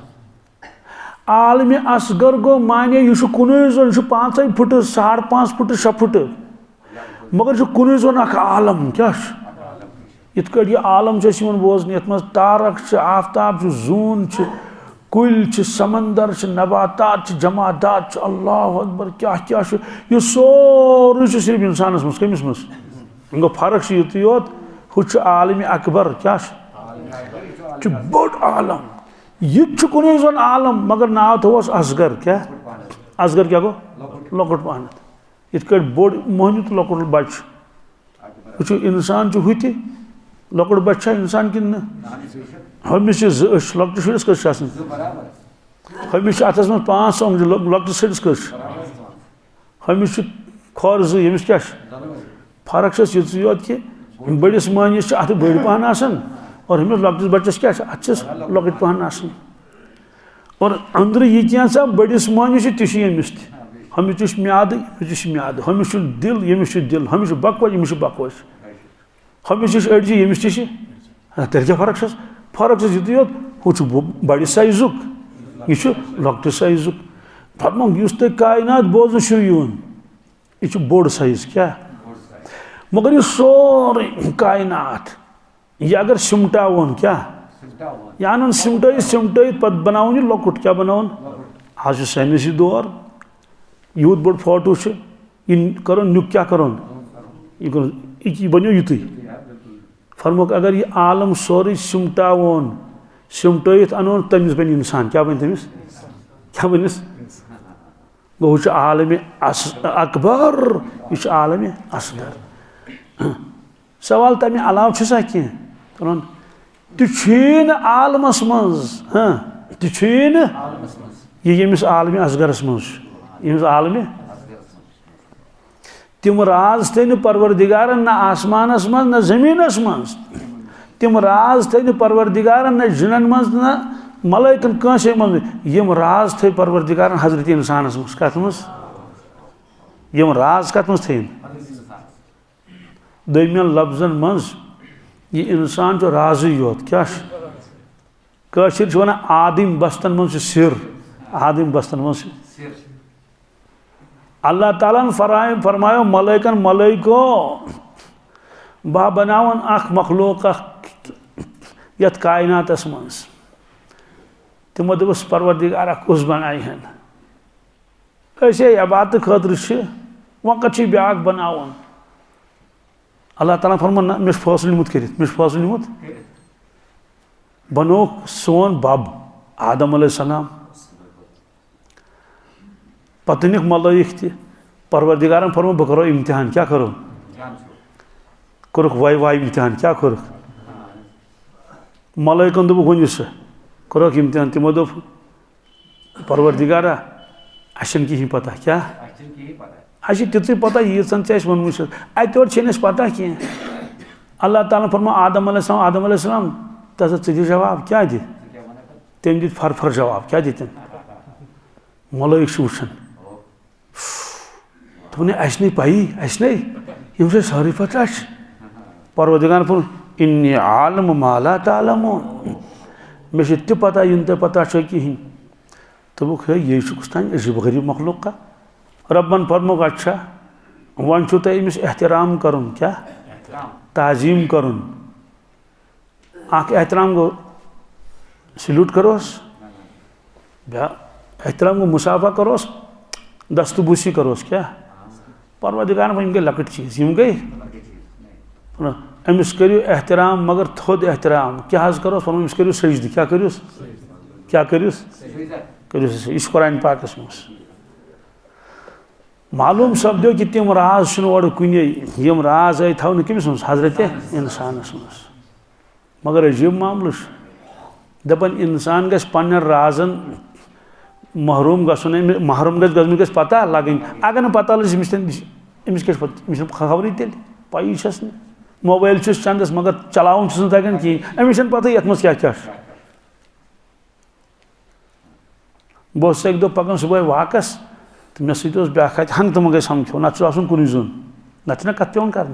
[SPEAKER 1] आलम असगर गो माने यह कुन जोन 5 फुट 5.5 फुट 6 फुट मगर कुन जोन आलम क्या इत यह आलम बोजन ये तारक आफताब जून कुल समंदर नबातात जमादात अल्लाह अकबर क्या क्या यह सोर सिर्फ इंसानस मज कमिस मज गो फर्क युत योत हु आलम अकबर क्या बोड़ आलम यह कुन जोन आलम मगर नाव थोस असगर क्या गो लकुट पहनत इत बोड़ मोहन तो लकुट बच वो इंसान हु लकुट बच्चा इंसान कि हमिस लकट शुरस कस हमिस अथस मज 5 ओंग लकट शुरस कस हमिस खोर यमिस क्या फर्क योत कि बड़िस मानिस अत बड़ पहन आसान और हमिस लकटिस बच्चस क्या अतस लकट पहन आसान और अंदर यह क्या बड़िस मानिस तमिस हमिस म्याद म्याद हमिस दिल यमिस दिल हमिस बकवच यमिस बकवच हमिस अड़जी यमिस तेल क्या फर्क युत योत हूँ बड़ साइजुक यह लकट साइजुक फरमो तुम कायनात बोजन यून यह बोड़ साइज क्या मगर यह सोरे कायनात यह अगर सिमटावन क्या यह अन सिमट पत बनावन यह लकुट क्या बनावन आज साइंसी दौर यूत बोड़ फोटो यह कर नुक क्या कर यह बनो युत फरमोक अगर यह आलम सोरे सिमटावन सिमट अनोन तमिस बन इंसान क्या बन तमिस क्या बनस गो आलम अकबर यह आलम असगर सवाल तमें अलाव कह तुम आलमस मज तुम यह यमिस आलम असगरस मज यमिस आलम तिम राज थे परवरदिगारन न आसमानस मज न जमीनस मज तिम राज थे परवरदिगारन न जिनन मज न मलाइकन कंसे मज यम राज थे परवरदिगारन हजरत इंसानस मज कत मज यम राज कत मज थे दरमियान लफ्जन मज यह इंसान जो राज योत क्या कशिर वन आदिम बस्तन मज सिर आदिम बस्तन मज अल्लाह ताला फरमायो मलाइकन मलाइको बह बनावन अख मखलूक यथ कायनातस मज तमो दोस परवरदिगार कुस बनाई इबादत खतर वक़्त ब्या बनावन अल्लाह ताला फरमा ना मे फैसल निमुत कर फैसल निमुत बनो सोन बब आदम अलैहिस्सलाम पतनिक मलाइक ति परवरदिगारन फरमा बह करो इम्तिहान क्या करो कोरुक वाई इम्तिहान क्या कोरुक मलाइकन दोप वन कोरुक इम्तिहान तमो दोप परवरदिगारा असन कहीं पता क्या तुझे पता यीचन वोनमुत अत पता कह अल्लाह ताला फरमा आदम अलैहिस्सलाम तस दि जवाब क्या दि तम दित फर जवाब क्या दितन मलाइक वुचान दोपन अस पाई अस यम सारी पता परवरदिगार फर इन्नी आलम माला तालमून मे तह पता इन तुम पता कहीं दोपक है ये कुछ अजीब गरीब मखलूक का रब्बन फरमोक अच्छा वन तुम अमिस एहतराम कर क्या ताजीम कर एहतराम गो सल्यूट करोस एहतराम गो मुसाफा करोस दस्तबूसी करोस क्या परवरदिगार यम गई लकट चीज यम गई अमिस करो एहतराम मगर थोद एहतराम क्या करोस अमिस करो सजद क्या करोस यह कुरान पाकस मज मालूम सपदो कि तम राज और कुन यम राज आई थवन कमिस मज हजरत इंसानस मज मगर अजीब मामल दपन इंसान गस पन्न राजन महरूम गसन गस पता लगन अगर न पता लमिस खबर तेल पई मोबाइल चंदस मगर चलावन तगन कहें अमिस पता ये मज क्या बस एक दो पकन सुबह वाकस तो मे सत ब्या हंग तम गई समझो ना कुन जुन ना कत पे कर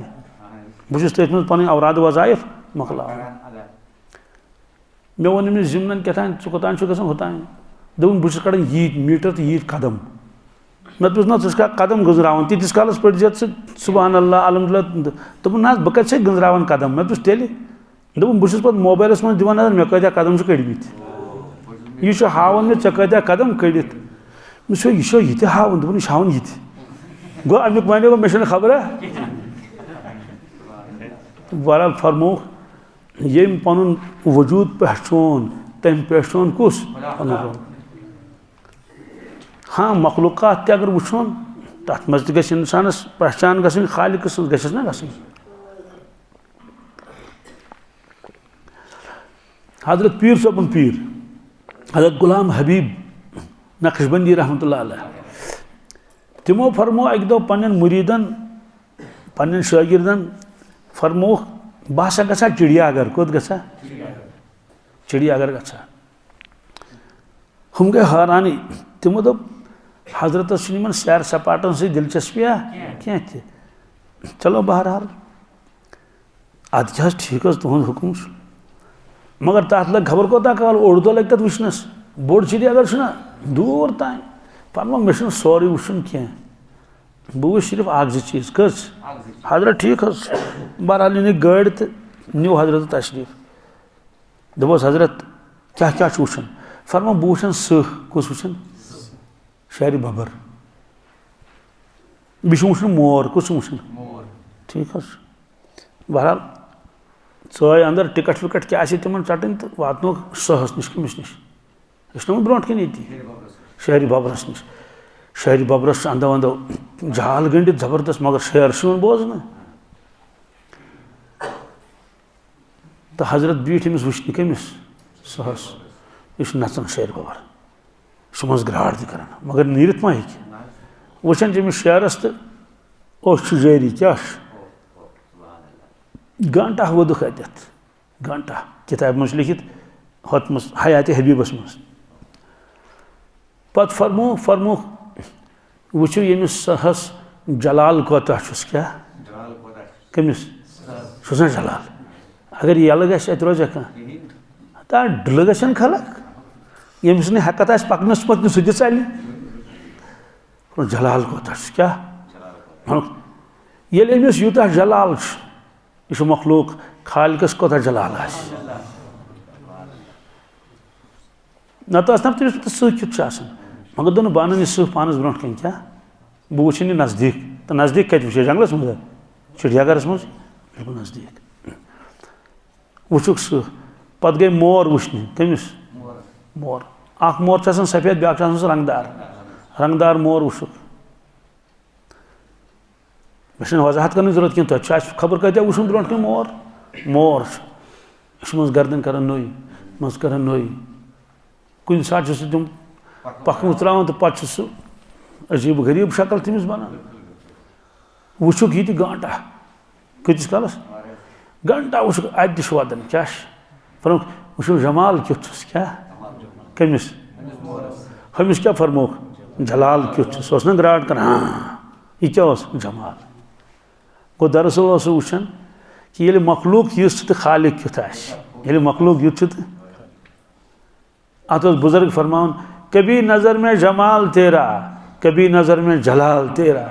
[SPEAKER 1] बहुत तथ पे औराद वज़ाइफ मकला मे वो अमिस जिमन क्या कोतान होतान दोपन बहुत कड़ान यीत मीटर तो यीत कदम मे दोस ना कदम गुजरावन तीस कालस पे सुबहान अल्लाह अलहमदुलिल्लाह दोपन ना बह कत गुजरावन कदम मे दोस तेल दोपन बहुत पे मोबाइलस मज दिवान नजर मे कदा कदम कड़मित यह हावन मे ऐ कत्या कदम कड़ित यह हावन दोपन यह हावन यह गो अमुक वन मे खबर बहरहाल फरमो यम पन वजूद पहचान तम पहचान कुस हाँ मखलूक़ात ते अगर वुचोन तथ मज गि इंसानस पहचान गई खालिक गस ना गई हजरत पीर सबन पीर हजरत गुलाम हबीब नक्शबंदी रहमतुल्लाह अलैह तिमो फरमो अक दो पन्न मुरीदन पन्न शागिर्दन फरमो बह गा चिड़ियाघर कोत गा चिड़ियाघर गा हम गए हैरानी तिमो दोप हजरत सैर सपाटन से दिलचस्पिया क्या चलो बहरहाल अद क्या ठीक तुहद हुकुम मगर तथ लग खबर कोता काल ओड़ दो लग तथ वुचनस बोड़ चिड़ियाघर दूर तान फरमा मे सोरे वुचन क्या बह वो सिर्फ अख जो चीज कस हजरत ठीक बहरहाल इन गाड़ तो न्यू हजरत तशरीफ दोपस हजरत क्या क्या वुचन फरमा बह वुचन सह कुस वुचन शहरी बबर बह वुचन मोर कुस वुचन ठीक बहरहाल चाय अंदर टिकट विकट क्या तिम चटन तो वातनो सहस नश कमिस नश ब्रो कन ये शहरी बबरस नश शहरी बबरस अंदो अंदो जाल गंडित जबरदस्त मगर शेर बोजन तो हजरत बीठ अमिस वुचन कमिस सहस यह नचन शेर बबर यह मज ग्राड़ तक मगर नीरत मा हे वुचन अमिस शेरस तो जारी क्या घंटा वोदुख अत घंटा किताब मज लिखित हत मज हयात हबीबस मज पत फरमो फरमो वुचु यमिस सहस जलाल कोता क्या कमिस सह जलाल अगर यल गत रोजा कह डल गन खलक यमिस न हेकत पकनस पकन सह चल जलाल कोता क्या ये अमिस यूता जलाल यह मखलूक खालिकस कोता जलाल नत तमिस सह क्युत मगर दोन बह अन सह पानस ब्रो कन क्या बह वुचन यह नजदीक तो नजदीक कत वो जंगलस मज चिड़ियाघरस मज बिल्कुल नजदीक वुचुक सह पत गई मोर वुचन कमिस मोर अख मोर सफेद ब्या रंगदार मोर वुचुक मे वजाहत कर जरूरत कह तुम खबर कत्या वुचन ब्रो कन मोर मोर मज गर्दन कर नोई मज कर नोई कुन सात तुम पखन त्रावान तो पे सह अजीब गरीब शक्ल तमिस बनान वुचुक ये घंटा कतिस कालस घंटा वुचुक अत वदन क्या वुचो जमाल क्युत क्या कमिस हमिस क्या फरमोक जलाल क्युत सह ग्राड़ कर हाँ यह क्या जमाल गो दरअसल वुचन कि ये मखलूक युस तो खालिक क्युत ये मखलूक युत तो अत बुजुर्ग फरमान कभी नजर में जमाल तेरा कभी नजर में जलाल तेरा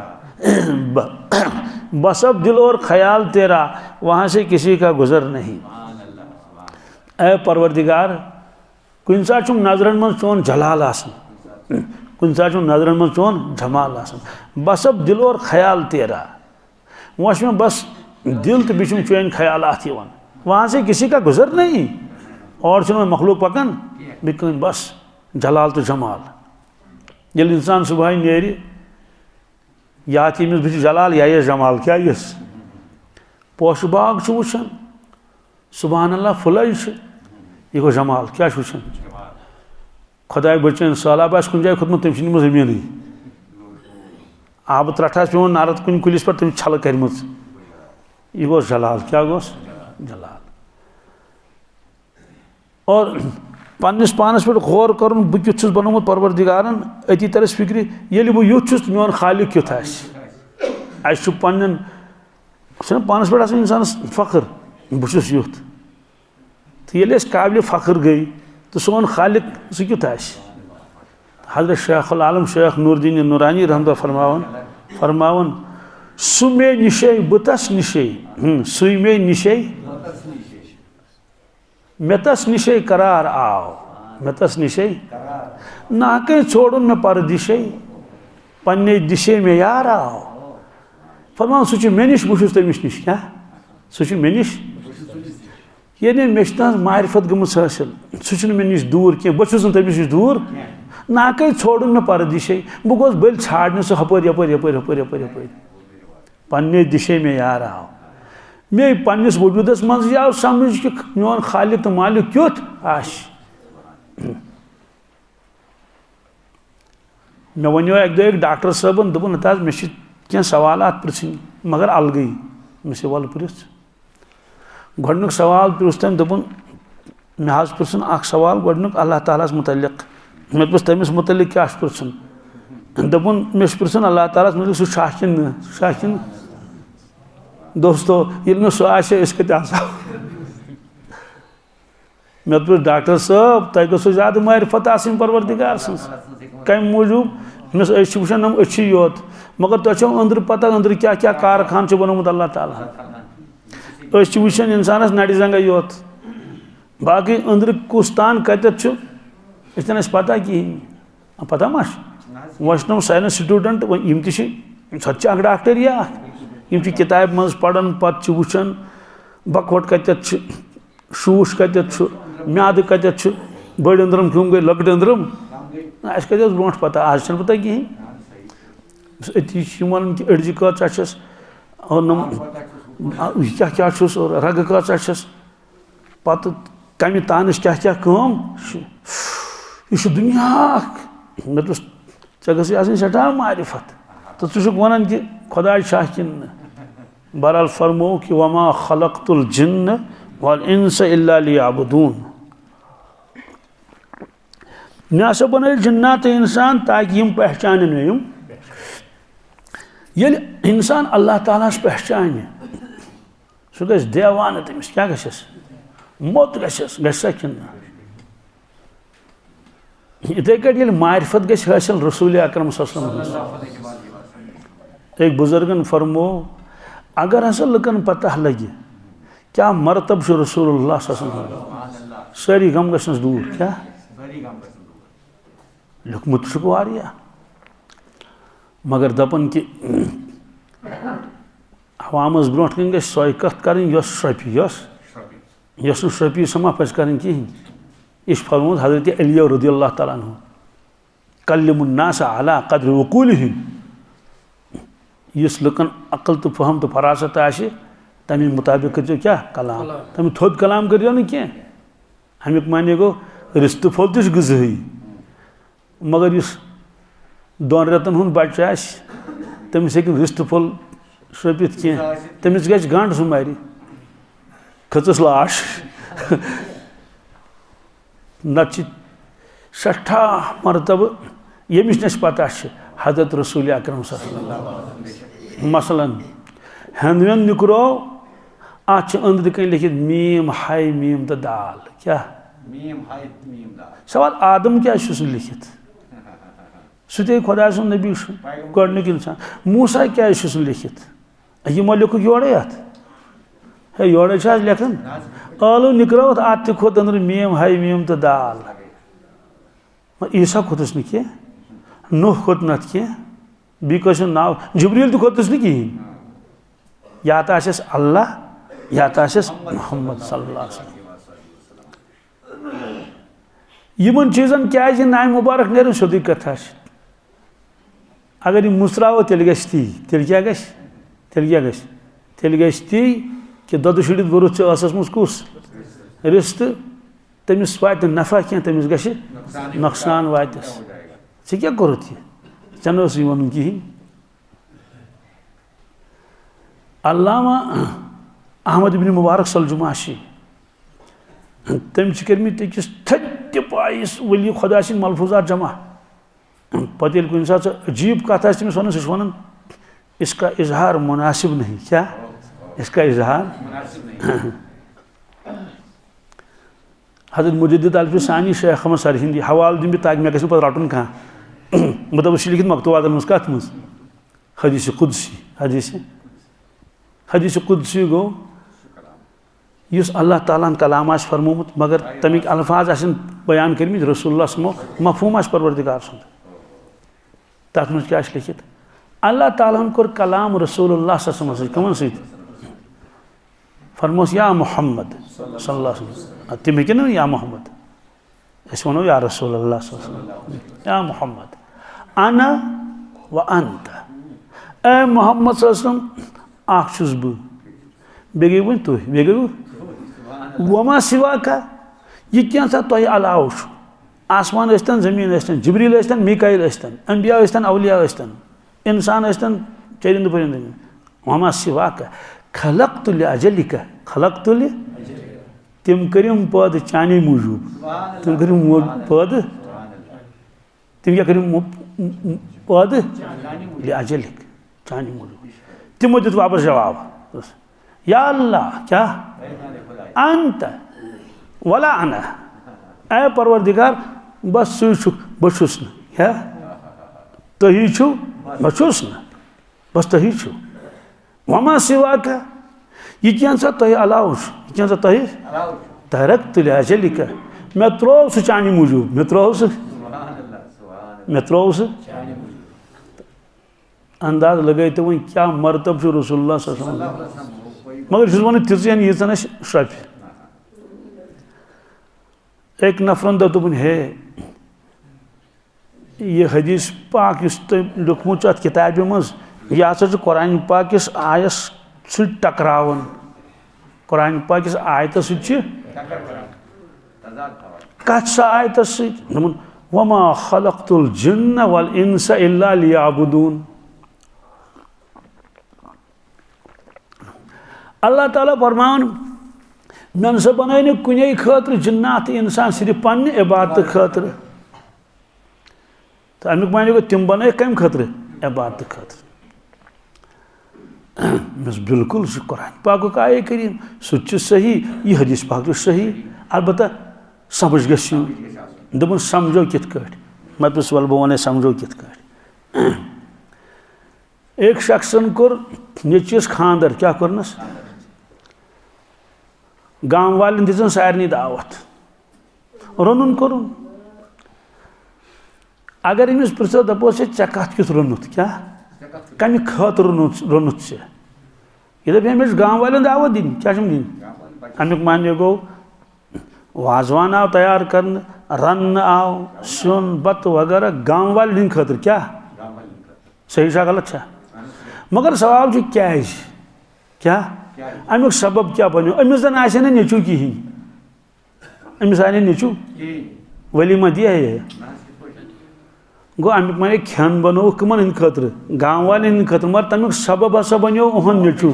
[SPEAKER 1] बसब दिल और ख्याल तेरा वहाँ से किसी का गुजर नहीं ए परवरदिगार कुन सात नजरन मज चोन जलाल आसन कुन सात नजरन मज चोन जमाल आसन बसब दिल और ख्याल तेरा वह में बस दिल तो बिचम चोन ख्यालात वहाँ से किसी का गुजर नहीं और मखलूक पकन बिकन बस जलाल तो जमाल ये इंसान सुबह नेरी या बह जलाल या जमाल क्या पोश बाग वुचन सुबहान अल्लाह फुल यह गो जमाल क्या वुचन खुदा बचन सैलाब कुन जाए खोतमुत तम जमीन आब त्रट पे नारद कुन कुलिस पर तम छल कर यह गो जलाल क्या गोस जलाल और पन्निस पानस पे गौर कर बह क्युत बनोमुत परवरदिगारन अति तरस फिक्र ये बह युत मोन खालिक क्युत पन्न पानस पे इंसान फख्र बहुत युत तो ये काबिल फख्र गई तो सोन खालिक सह क्युत हजरत शेखुल आलम शेख नूरुद्दीन नूरानी रहमत फरमावन फरमावन सु मे निशे बतस निशे सु मे निशे मे तस निशे करार आओ मे तस निशे नाक छोड़न मे परदिशे पन्ने दिशे में यार आओ फरमान सह मे निश बहुत तमिश निश क्या सह मे निश ये मे मारिफत गमस हासिल सह मे निश दूर कह बहुत तमिश निश दूर नाक छोड़न मे परदिशे बह गोस बल छाड़ने सह हपर यपर यपर यपर यपर यपर पन्ने दिशे में यार आओ मे पन्निस वजूदस मज आव समझ कि मोन खालिक तो मालिक क्युत आश मे वो एक दो एक डॉक्टर साहबन दोपन हत मे क्या सवाल पृछन मगर अलग मे वल पृछ गोडनुक सवाल पृछ तम दोपन मे पृछन अख सवाल गोडनुक अल्लाह ताला मुतल्लिक मे पृछ तमिस मुतल्लिक क्या पृछन दोपन मे पृछन अल्लाह ताला मुतल्लिक सह शाकिन दोस्तों ये सह आसा मे पृछ डॉक्टर साहब तह गो ज्यादा मारिफत आसन परवरदिगार सन्स कम मूजूब मे वुचान नम अच्छी योत मगर तुम अंदर पता अंदर क्या क्या कारखान बनोमुत अल्लाह ताला वुचान इंसानस नड़ जंग योत बाकी अंदर कुस तान कतन पता कहें पता मा वो साइंस स्टूडेंट यम सह डॉक्टरिया यम किताब मज पढ़न पत वुचान बकवट कत शूश कत म्याद कत बड़ अंदरम क्यों गई लकट अंदरम अस कत ब्रो पता आज पता कहें अति वन कि अड़ज कस क्या क्या और रग कस पत कम तानस क्या क्या यह दुनिया मे गे सठा मारिफत तो षुक वन कि खुदा शाकिन बहरहाल फरमो कि वमा खलक़तुल जिन्न वल इंस इल्ला लियअबुदून मे हसा बन जिन्नात इंसान ताकि यम पहचान यम ये इंसान अल्लाह ताला पहचान सह गस देवान तमिस क्या गस मोत गस कि इथे कट मारिफत गस हासिल रसूल अकरम एक बुजुर्गन फरमो अगर हसा लुकन पता लगे क्या मरतब रसूलुल्लाह सारी गम गस दूर क्या लुकमुत वारिया मगर दपन कि अवामस ब्रोट कन गस सो कत कर श्रपी समा पज कर कहें यह फरमोत हजरत अली रज़ियल्लाहु तआला अन्हु कल्लिमुन नास अला क़द्रि उक़ूलिहिम यस लुकन अकल तो फहम तो फरासत आशे तमे मुताबिक कर क्या कलाम तमे थोद कलाम करो न क्या अमुक माने गो रिश्त फल तो गजही मगर इस दोन रेतन हुन बच्चे आस तमिस हेकिन रिश्त फल श्रपित क्या तमिस गज गांड सुमारी खचस लाश नच सठा मरतब यमिस नश पता हजरत रसूल अकरम मसलन हंदवन निकरो अत अंदर कन लिखित मीम हाय मीम तो दाल क्या सवाल आदम क्या लिखित सह खुदा सुन नबी गोडनुक इंसान मूसा क्या लिखित यमो लिख योड़े अत है योड़े लेखन आलू निकरो अत खोत अंदर मीम हाय मीम तो दाल ईसा खोतस न क्या नूह खोत नत क्या बी नाव जिब्रील तो खोतस न कहें या तो आस अल्लाह या तो आस मोहम्मद सल्लल्लाहु अलैहि वसल्लम यमन चीजन क्या नाम मुबारक नेरन सोदी कथा अगर यह मुस्राव तेल ती तेल क्या गस ती कि दद शुड़ित बरुत असस मज कुस रिश्त तमिस वात नफा क्या तमिस गश नुकसान वातस चे क्या कोरुत यह वन कहें अल्लामा अहमद इब्न मुबारक सलजुमाशी तम कर्मित अकिस थत्य पाइस वली खुदा सिंद मलफूजात जमा पत कुन सात अजीब कथ तमिस वन सह वन इसका इजहार मुनासिब नहीं क्या इसका इजहार हजरत मुजद्दिद अल्फी सानी शेख अहमद सरहिंदी हवाल दिन ताकि मे गो रटन कह मतलब लिखित मकतूबात मज कत मज हदीस कुदसी हदीस कुदसी गो युस अल्लाह ताला कलाम आस फरमोमुत मगर तमिक अल्फाज आसन बयान करमित रसूलुल्लाह समो मफहूम आस परवरदिगार सुंद तथ मज क्या लिखित अल्लाह ताला कोर कलाम रसूलुल्लाह सल्लल्लाहु अलैहि वसल्लम कमन सहित फरमोस या मोहम्मद सल्लल्लाहु अलैहि वसल्लम तिम हेकिन या मोहम्मद अस वनो या रसूलुल्लाह सल्लल्लाहु अलैहि वसल्लम या मोहम्मद अना व अंत ए मोहम्मद सल्लल्लाहु अलैहि वसल्लम आख छुस बह बेगे वन तुह बेगे वमा सिवा का यह क्या सा तुह अलाव आसमान यस्तन जमीन यस्तन जिब्रील यस्तन मीकाईल यस्तन अंबिया यस्तन अवलिया यस्तन इंसान यस्तन चरिंद परिंद वमा सिवा का खलक़तु लिअजलिका खलक़तु लि तिम करिम पद चाने मूजूब तिम करिम पद तिम क्या करिम पद लिअजलिक चाने मूजूब तिमो दित वापस जवाब या अल्लाह क्या अंत वला अना ए परवरदिगार बस सु बछुस न क्या तही छु बछुस न बस तही छु वमा सिवा का यह क्या सा तह अलाव यह क्या सा तह तरक्तु लिअजलिका मैं त्रोव सह चानी मूजूब मैं त्रोव सह अंदाज लगे तो वह क्या मरतब छु रसूलुल्लाह सल्लल्लाहु अलैहि वसल्लम मगर छुस वन तीन यीचन श्रप एक नफरन दोपन हे यह हदीस पाक लिखमुत अत किताब मज यह हसा कुरान पाक किस आयस टकरावन कुरान पाक किस आयत कत सा आयत वमा खलक़तुल जिन्न वल इंसा इल्ला लियअबुदून अल्लाह ताला फरमान मन से बन कुने खतर जिन्नात इंसान सिर्फ पन्ने इबादत खतर तो अमुक माने गो तिम बन कम खतर इबादत खतर बिल्कुल कुरान पाक आये करीम सह सही यह हदीस पाक सही अलबत्ता समझ गो दोपन समझो कित मत वल बह वन समझो कित एक शख्सन कोर नचीस खानदर क्या कर्नस गाँव वाले दिन सारे दावत रोन कोर अगर अमिस पृछो दपोस ऐ कत कित रोनुत क्या कम खत रोनुत से ये दप अमिस गाँव वाले दावत दिन क्या दिन अमुक मान्य गो वाजवान आव तैयार कर रन आव सुन बत वगैरह गाँव वाले दिन खतर क्या सही छा गलत छा मगर सवाल क्या अमुक सबब क्या बनो अमिस जन आसे ना नेचू कहीं अमिस आने नेचू वलीमा दिया है गो अमुक माने खेन बनो कमन हंद खतर गाँव वाले हंद खतर मगर तमुक सबब हसा बनो ओहन नेचू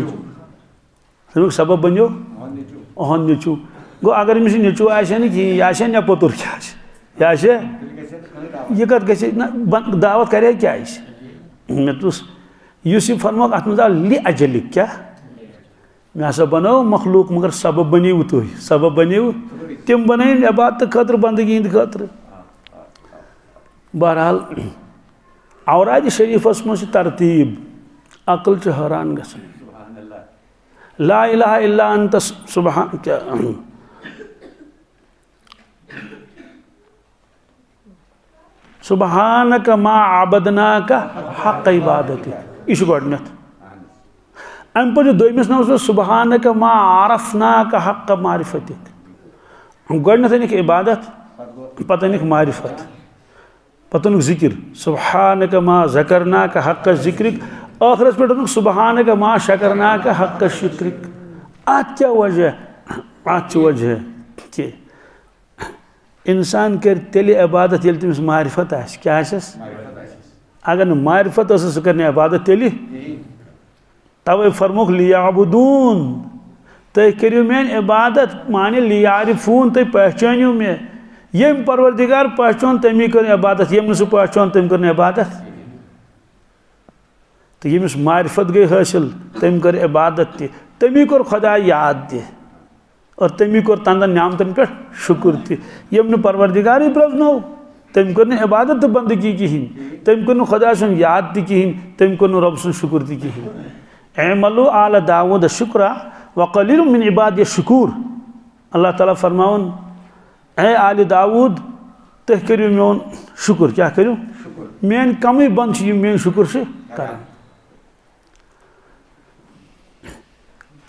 [SPEAKER 1] तमुक सबब बनो ओहन नेचू गो अगर अमिस नेचू आसे ना कहीं यह आसे नेपोतुर क्या आसे यह कत गि दावत करे क्या मे यह फरमोक अत लि अजलिक क्या मे हसा बनो मखलूक मगर सबब बनो तुह सबब बनो तिम बन इबादत खतर बंदगी हंद खतर बहरहाल औराद शरीफस मज तरतीब अकल हैरान ग ला इलाहा इल्ला अंत सुबहान क्या सुबहानक मा आबदनाक हक इबादत यह गोडनथ अम पे दोमिस नाम सुबहानक मा आरफनाक हक मारिफतिक गोडनथ अनिक इबादत पत अनिक मारिफत पत अनिक जिक्र सुबहानक मा ज़करनाक हक जिक्रिक आखिरस पे सुबहानक मा शकरनाक हक शुक्रिक अत क्या वजह कि इंसान कर तेल इबादत ये तमिस मारिफत आस क्या आसस अगर न मारिफत सह कर इबादत तेल तवे फरमुख लियाबुदून तुम करो मेन इबादत माने लियारिफून तुम पहचानो मे यम परवरदिगार पहचान तमी कर इबादत यम सह पहचान तम कर इबादत तो यमिस मारिफत गई हासिल तम कर इबादत तमी कोर खुदा याद दे और तमी कोर तंदन न्यामतन पे शुक्र तम परवरदिगार प्रजनो तम कर इबादत तो बंदगी कहीं तम कर खुदा सुन याद तह कहीं तम कर रब सुन शुक्र तह कहीं एमलु आल दाऊद शुक्रा वक़लीलुम मिन इबादिय शुकूर। अल्लाह ताला फरमावन ए आले दाऊद तुह करियो मेन शुक्र। क्या करियो? मेन कमी बंद मेन शुक्र से कर।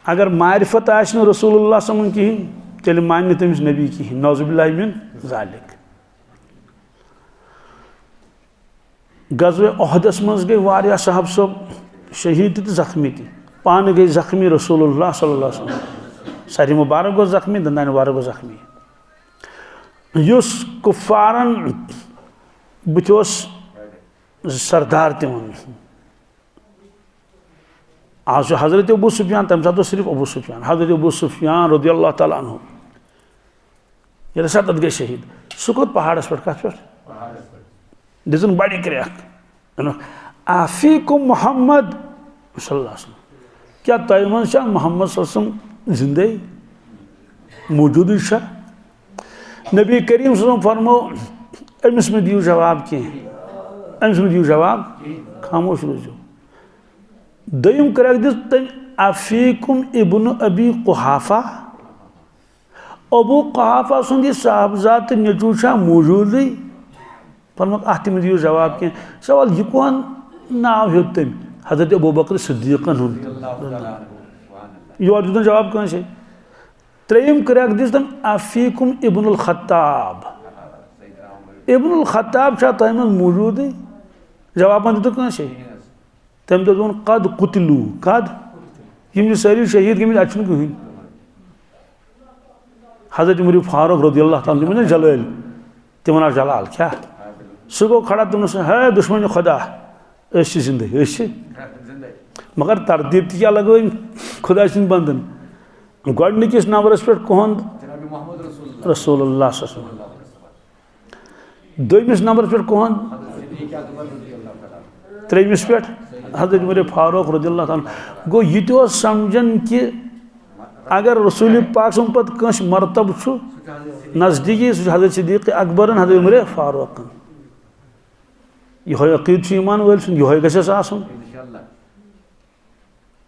[SPEAKER 1] अगर मारिफत आश रसूलुल्लाह सल्लल्लाहु अलैहि वसल्लम कहीं तेल मान तमिस नबी कहीं नौजुबिल्लाहि मिन ज़ालिक। गज़वे उहदस मज गई वारिया साहब सब शहीद तो जख्मी थी। पान गई जख्मी रसूलुल्लाह सल्लल्लाहु अलैहि वसल्लम। सारी मुबारक गो जख्मी, दंदान मुबारक गो जख्मी। युस कुफारन बुथोस सरदार तिवन। आज हजरत अबू सुफियान तम साथ सिर्फ अबू सुफियान, हजरत अबू सुफियान रज़ियल्लाहु ताला अन्हु ये साथ गए शहीद। सुकुत पहाड़स पर कत पे दिसन बड़ी क्रैक आफीकुम मोहम्मद सल्लल्लाहु अलैहि वसल्लम। क्या तय मन शाह मोहम्मद सल्लल्लाहु अलैहि वसल्लम जिंदे मौजूद शाह? नबी करीम सल्लल्लाहु अलैहि वसल्लम फरमो अमिस में दियो जवाब के, अमिस में दियो जवाब, खामोश रोजो। दयम क्रैक दिस तम आफीकुम इब्न अबी कुहाफा। अबू कुहाफा सुंद साहबजात नेचू शाह मौजूद फरमा अत में दियो जवाब के। सवाल यह कौन नाव हो तम? हजरत अबू बकर सिद्दीक़न हुन योर दिस जवाब कौन से? त्रेम क्रैक दिस तम आफीकुम इब्नुल खत्ताब। इब्नुल खत्ताब शाह तम मौजूद जवाब दित कौन से? तम दोन कद कुतलू, कद यम सारी शहीद गमित अच्छन कहीं। हजरत उमर फारूक रज़ियल्लाहु ताला अन्हु जलाल तिमना जलाल क्या सह गो खड़ा तुम है दुश्मन खुदा जिंदे मगर तरतीब क्या लगे खुदा सिंद बंदन गोडनिकिस नंबरस पे कहन रसूलुल्लाह सल्लल्लाहु अलैहि वसल्लम। दोमिस नंबर पे कहन त्रेमिस पे हजरत उमर फारूक रज़ियल्लाहु ताला। गो यह तो समझन कि अगर रसूल पाक सम पत कस मरतब छु नजदीकी हजरत सिद्दीक़ अकबरन हजरत उमर फारूकन। यह अकीद ईमान वल यह गस आसन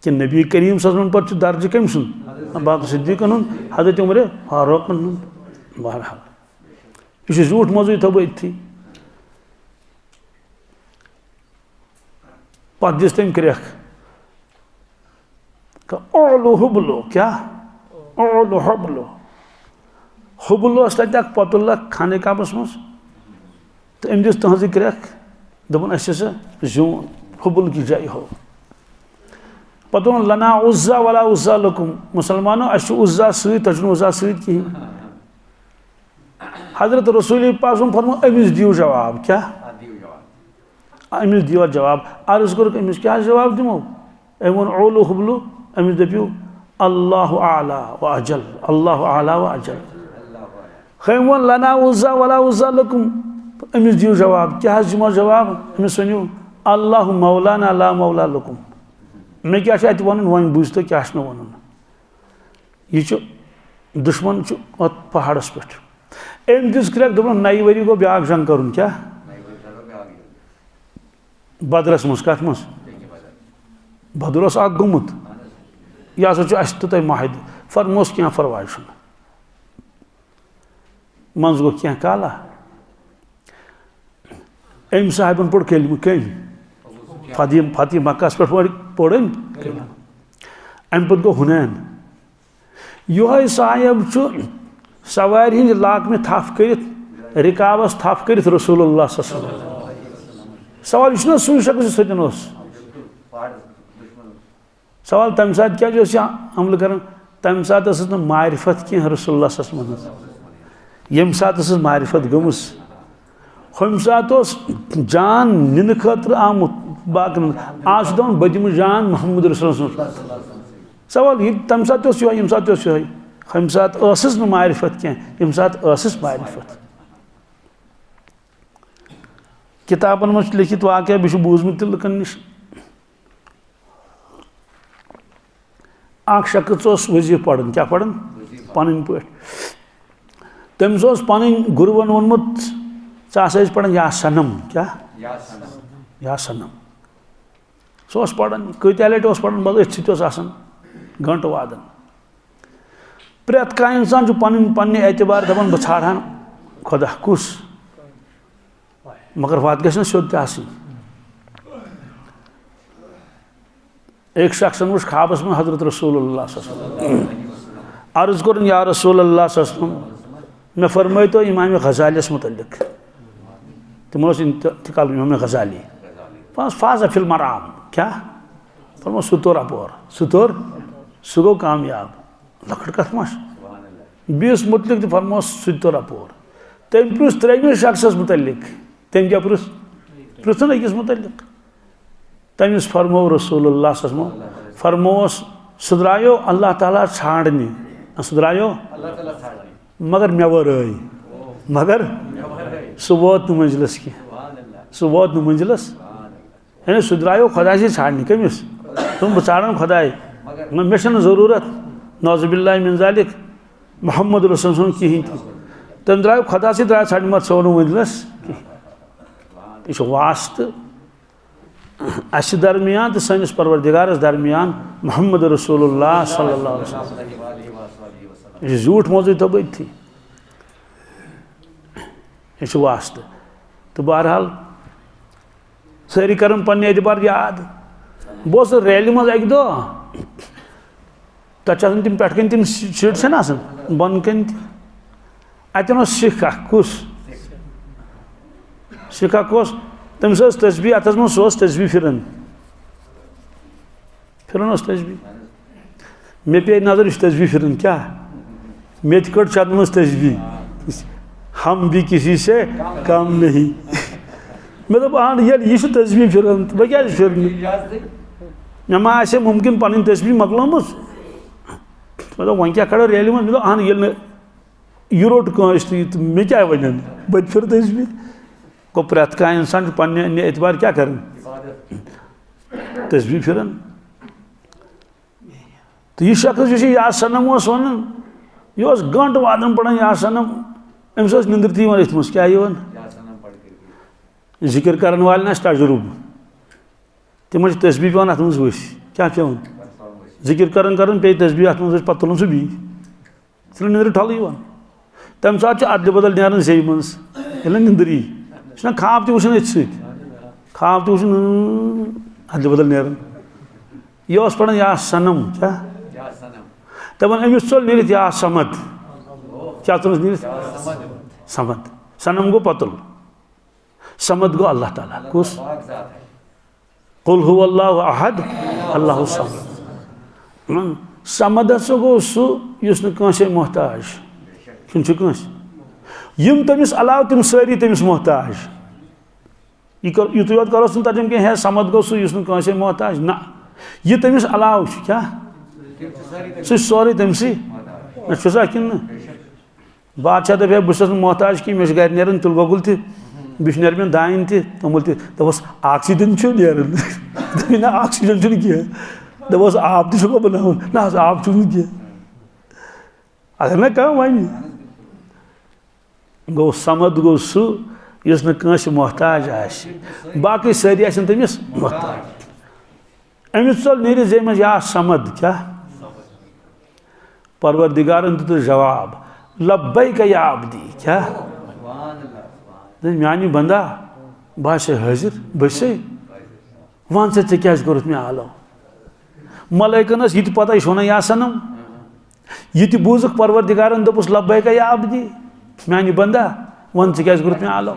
[SPEAKER 1] कि नबी करीम सल्लल्लाहु अलैहि वसल्लम पर दर्ज कम सुन बाक सिद्दीक़न हुन हजरत उमर फारूकन हुन। बहरहाल यह झूठ मौजूद थो थी। पत दिस तम क्रैक ओलो हुबलो। क्या ओलो हुबलो? हुबलो तक पतुल्ला खाने काबस मज तो अम दिस तहज क्रैक दोपन अस जून हुबल की जाय हो। पत लना उज़्ज़ा वला उज़्ज़ा लकुम। मुसलमानों अस उज़्ज़ा सत उज़्ज़ा सत कहीं। हजरत रसूल पाक फरमा अमिस दियो जवाब। क्या अमिस दियो जवाब? अर्ज कर अमिस क्या जवाब दिमो? अम वो ओलो हुबलो अमिस दपो अल्लाहु आला व अजल, अल्लाहु आला व अजल। खैम वो लना उज़्ज़ा वला उज़्ज़ा लकुम अमिस दियो जवाब। क्या दिमो जवाब? अमिस वनो अल्लाहु मौलाना ला मौला लकुम। मे क्या वन वन बुझ तो क्या वन। यह दुश्मन पहाड़स पे अम दिस क्रैक दोपन नई वरी गो ब्याक जंग कर। क्या बदरस मज कत मज बदरस अ गुमुत यह हसा तो तुम माहिद फरमोस क्या फरवाय मज गो क्या काला। अम साहिबन पोड़ कलम कम फतेह मक्का पे पोड़ अम पे गो हुनैन। यह साहब सवार हिंद लाक में थफ कर रिकाबस थफ कर रसूलुल्लाह सल्लल्लाहु अलैहि वसल्लम। सवाल यह सू शख्स सतन सवाल तम सात क्या हमल कर तम सात मारिफत कह रसूलुल्लाह सल्लल्लाहु अलैहि वसल्लम। यम सात मारिफत गमस हम सात जान nin खतर आमुत बाकन आज दोन बदिम जान मोहम्मद रसूलुल्लाह। सवाल यह तम सात यम सात हम सात मारिफत कह यम सात मारिफत। किताबन मज लिखित वाक़या बह बूजमुत लुकन निश। अख शख्स वजीफ पढ़न। क्या पढ़न? पन पे तमिस पन गुरुवन वोनमुत च पढ़न या सनम। क्या या सनम सह पढ़न कत्या लट पढ़न बस अथ सत घंट वादन प्रेत का इंसान पन्न एतबार दपान बह छाड़ान खुदा कुस मगर वत गई सोद तह एक शख्स वुच ख्वाबस में हजरत रसूलुल्लाह अर्ज कर या रसूलुल्लाह मे फरमाई तो इमाम गजालियस मुतल्लिक तमो इंतकाल इमाम गजाली फाज़ा फिल मराम क्या फरमा सुतोर अपोर सुतोर सह गो कामयाब लकड़ कथ मस बीस मुतलिक तो फरमा सुतोर अपोर तम पृछ त्रेमिस शख्सस मुतल्लिक तम क्या पृछन अकिस मुतल्लिक तमिस फरमो रसूलुल्लाह फरमोस सह द्रायो अल्लाह ताला छाड़ने सह द्रायो मगर मे वरई मगर सह वोत मंजिलस की सह वोत मंजिलस यानी सह द्रायो खुदा से छाड़ने कमिस तुम बह छाड़न खुदाई मे जरूरत नौजुबिल्लाहि मिन ज़ालिक मोहम्मद रसूल कहीं तम द्रायो खुदा से द्राय छाड़ने मत सो मंजिलस यह वास्त अस दरमियान तो सनिस परवरदिगारस दरमियान मोहम्मद रसूलुल्लाह सल्लल्लाहु अलैहि वसल्लम यह झूठ मौजू तबत थी यह वास्त तो बहरहाल सारी कर पे एतबार याद बह रैली मज अक दो तम पे तम सीट ना बन कन तन सिख कुस सिख तमिस तस्बी अतस मज सह तस्बी फिरन तस्बी मे पे नजर यह तस्बी फिरन क्या मे कट चंद तस्बी हम भी किसी से कम नहीं मे दोप यह तस्बी फिरन तो बह क्या फिरन मे मा मुमकिन पन तस्बी मकलम मे दोप वह क्या कड़ो रैली मे दोप ये यह रोट कंस तो मे क्या वन बह फिर तस्बी को प्रेत का इंसान पे एतबार क्या कर तस्बी फिरन तो यह शख्स या सनम वन यह गंट वादन पढ़ान या सनम अम्स निंदर थी वन अथ क्या जिक्र करन वाले तजुर्ब तिम तस्बी पे अत मज वस क्या पे जिक्र कर पे तस्बी अत मज पे तुलन सह बी निंदर ठल तम सात अदल बदल नीरान जे मज निंदर यी ख्वाब तो वुचन ख्वाब तो वुचन अदल बदल नीरान यह पढ़ान या सनम क्या दपान अमिस चल नीरित या समद क्या चल नीरित समद सनम गो पतुल समद गो अल्लाह ताला कुस कुल हुवल्लाहु अहद अल्लाहु समद समद हसा गो सह कंसे मोहताज यम तमिस अलाव तम सारी तमिस मोहताज युत योत करोस तर्जुम कह समद गो सह कंसे मोहताज ना यह तमिस अलाव क्या सह सोरे तमसी ना किन बादशाह दप बस मोहताज कि मे गर नीरान तुल गगुल तह नीर मे दाइन तमुल दपस ऑक्सीजन नीरान ना ऑक्सीजन कह दपस आब तो बनान ना आब कह अगर ना कह वन गो समद गो सह कंस मोहताज बाकी सारी तमिस मोहताज अमिस चल नीर जे मज या समद क्या परवरदिगारन दित जवाब लब्बैक या अब्दी क्या म्यानि बंदा बह हाजिर बस वन े क्या कोरुत मे आलो मलाइकन यह पता यह वन या सनम यह बूजक परवरदिगारन दोपस लब्बैक या अब्दी म्यानि बंदा वन े क्या कोरुत मे आलो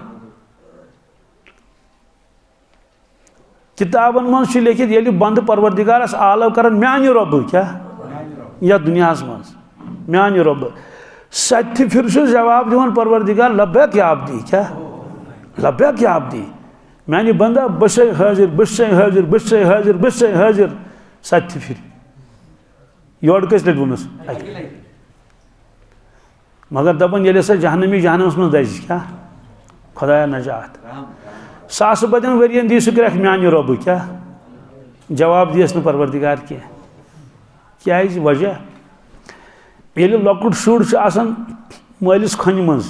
[SPEAKER 1] किताबन मज लिखित ये बंद परवरदिगारस आलो कर म्यानि रब क्या या दुनिया मज म्यानि रब सत्य फिर जवाब दिवान परवरदिगार लब्बैक या अब्दी क्या लब्बैक या अब्दी म्यानि बंदा बस हाजिर बस हाजिर बस हाजिर बस हाजिर सत्य फिर योड़ कस लट वनस मगर दपन ये जहनमी जहनमस मज दज क्या खुदाया नजात सास बदन वरियन दी सह कर म्यानि रब क्या जवाब दियस न परवरदिगार क्या वजह ये लकुट शुर मालिस खन मज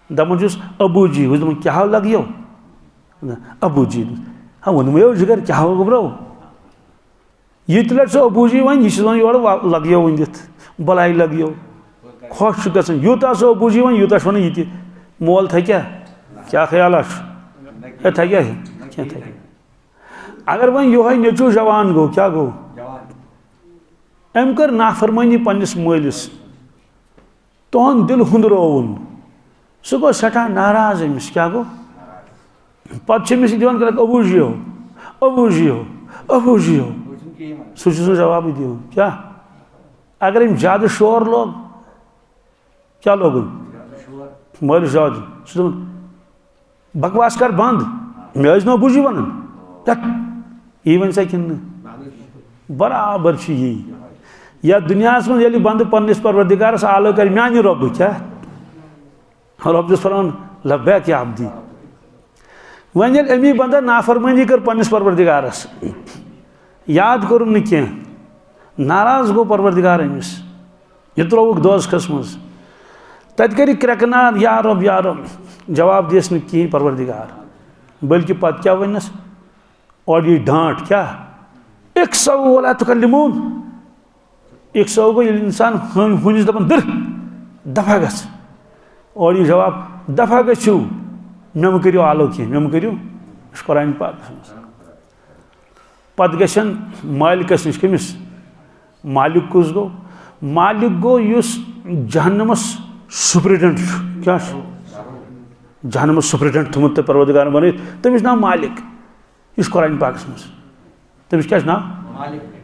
[SPEAKER 1] दपान अबूजी दपान क्या लगियो अबूजी हाँ वनमो जिगर क्या गोब्रो ये लट सो अबूजी वन यह योर लगियो वन दित बलाई लगियो खुश गसन यूता सो बुझी वन यूता वन ये मोल थे क्या ख्याल थे क्या अगर वन यो नचू जवान गो क्या गो अम कर नाफरमानी पन्निस मालिस तुहन दिल हुंदरोवन सह गो सठा नाराज अमिस क्या गो पे अमिस दिवान कर अबू जियो अबू जियो अबू जियो सह जवाब दिवन क्या अगर अम ज्यादा शोर लोग क्या लोगन मालिस ज्यादा सह बकवास कर बंद मे नो बुझी वन यी वन सा कि बराबर यही या दुनिया मज बंद पन्निस परवरदिगारस आलो कर म्यानि रब क्या रब फरमान लब्बैक या अब्दी वन अमी बंदा नाफरमानी कर पन्निस परवरदिगारस याद कोर कह नाराज गो परवरदिगार अमिस यह त्रोवुक दोजखस मज तत कर क्रकनार या रब जवाब दिस कहीं परवरदिगार बल्कि पत क्या वनस और ये डांट क्या एक सौ वाला तुकल्लिमून 100 गो इंसान हूनिस दपान दर दफा गस और ये जवाब दफा गो मे करो आलो कह मे करो कुरान पाक पत गन मालिकस नश कमिस मालिक कुस गो मालिक गो युस जहन्नमस सुप्रिटेंट क्या जहन्नमस सुप्रिटेंट थमुत परवरदिगार बन तमिस नाव मालिक इस कुरान पाक मज तमिस क्या नाव मालिक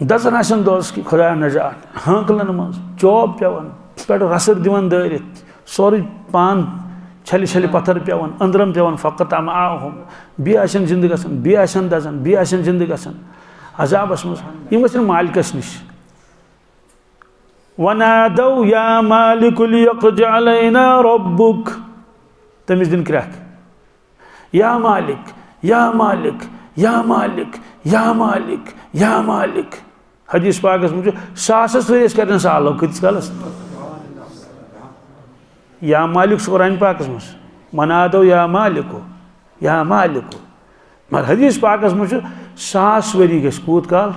[SPEAKER 1] दजन आसन दोस कि खुदा नजात हाकलन मज चौब पेवन पे रसर दिवन दरित सोरी पान छल छल पत्थर पेवन अंदरम पेवन फ़कत अमाहुम बी आसन जिंद गसन बी आसन दजन बी आसन जिंद गसन अजाबस मज यम गसन मालिकस निश वनादौ या मालिक लियक़ज़ि अलैना रब्बुक तमिस दिन क्रैक या मालिक या मालिक या मालिक या मालिक या मालिक हदीस पाकस मुझे सासस वरियस कर आलो कतिस कालस या मालिक कुरान पाकस मज मनादो या मालिको मगर हदीस पाकस मुझे 100 वरी गस कूत काल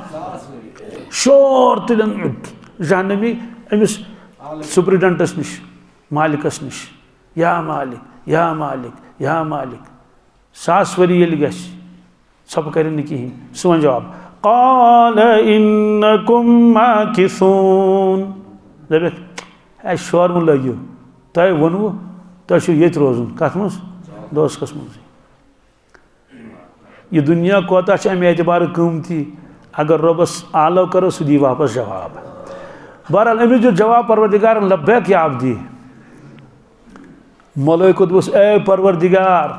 [SPEAKER 1] शोर तुलन जहन्नमी अमिस सुप्रिटेंटस निश मालिकस निश या मालिक या मालिक या मालिक 100 वरी ये गस सब कर कहीं सह जवाब क़ाल इन्नकुम माकिसून दे शोर मह लगियो तह वनवु तुम ये रोजन कत मज दोसखस मज यह दुनिया कोता अमे एतबार कीमती अगर रबस आलो करो सह दी वापस जवाब बहरहाल अमिस जो जवाब परवरदिगार लब्बैक या अब्दी मलाइको दोस ए परवरदिगार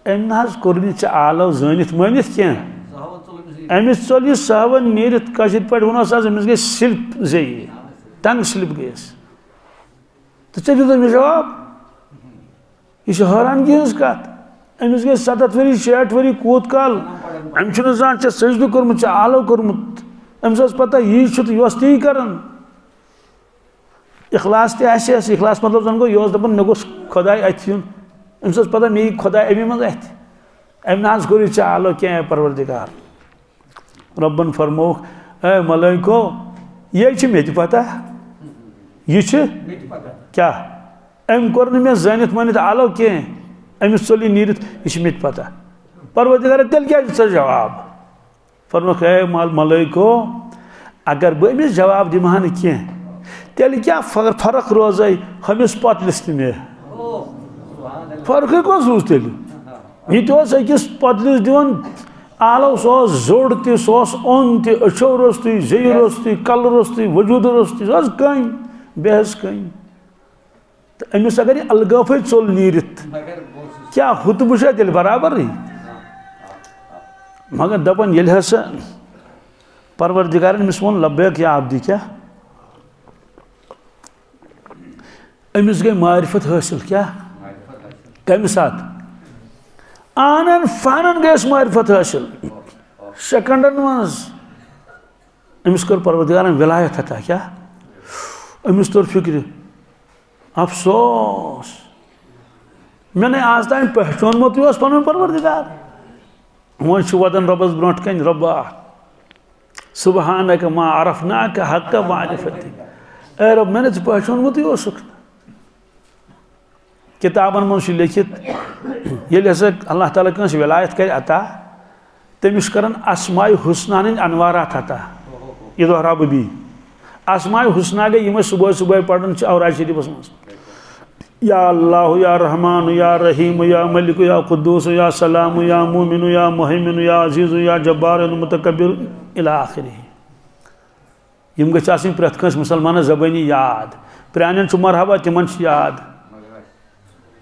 [SPEAKER 1] अम ना कोर आलो जानित मानित क्या अमिस चल यह सहवन नीरित कशिर पे वनोस अमिस गई स्लिप जयी टंग स्लिप गयस तो ऐ दित अमिस जवाब यह हैरानगी हज कत अमिस गई 70 वरी 60 वरी कूत काल अम जान ऐ सजदु कोर्मुत आलो कोर्मुत अमिस पता यह यह ती कर इखलास तस इखलास मतलब जन गो यह दपान मे गोस खुदा अथ युन अमिस पता मे खुदा अमी मज अथ अम ना कोर आलो क्या परवरदिगार रब्बन फरमोख ए मलाइको ये मे पता यह क्या अम कोर मे जानित मानित आलो कह अमिस चल नीरित यह मे पता परवरदिगार तेल क्या जवाब फरमोख ए मलाइको अगर बह अमिस जवाब दिमहा कह तेल क्या फर्क रोज हमिस पतलिस मे फर्क कस रूज तेल यह अकिस पतलिस दिवन आलो सह जोड़ तह ओन तह अचो रोस्त जय रोस्त कल रोस्त वजूद रोस्त सह कम बेहस कम तो अमिस अगर यह अलगाफे चल नीरित क्या हुत बुशा तेल बराबर ही मगर दपन ये हसा परवरदिगार अमिस वो लब्बैक या अब्दी क्या अमिस गई मारिफत हासिल क्या कम साथ आनन फानन गयस मारिफत हासिल सेकंडन मज अमिस कर परवरदिगार विलायत अता क्या अमिस तोर फिक्र अफसोस मैंने आज तान पहचानमुत पन परवरदिगार वो वदन रबस ब्रोट कन रब्बा सुबहानक मा अरफनाक हक़ मारिफतिक। ए रब मैंने पहचानमुत किताबन मज लिखित ये हसा अल्लाह ताला कंस विलायत कर अता तमिस करन अस्माए हुस्ना अनवारात अता। ये दोहरा बी अस्माए हुस्ना गई यम सुबह सुबह पढ़न औराज शरीफस मज या अल्लाह या रहमान या रहीम या मलिक या कुद्दूस या सलाम या मोमिन या मुहैमिन या अजीज़ या जब्बार मुतकब्बिर इला आखिरी। यम गछ आसिन प्रत कंस मुसलमान ज़बानी याद। प्रानन छु मरहबा तिमन छु याद।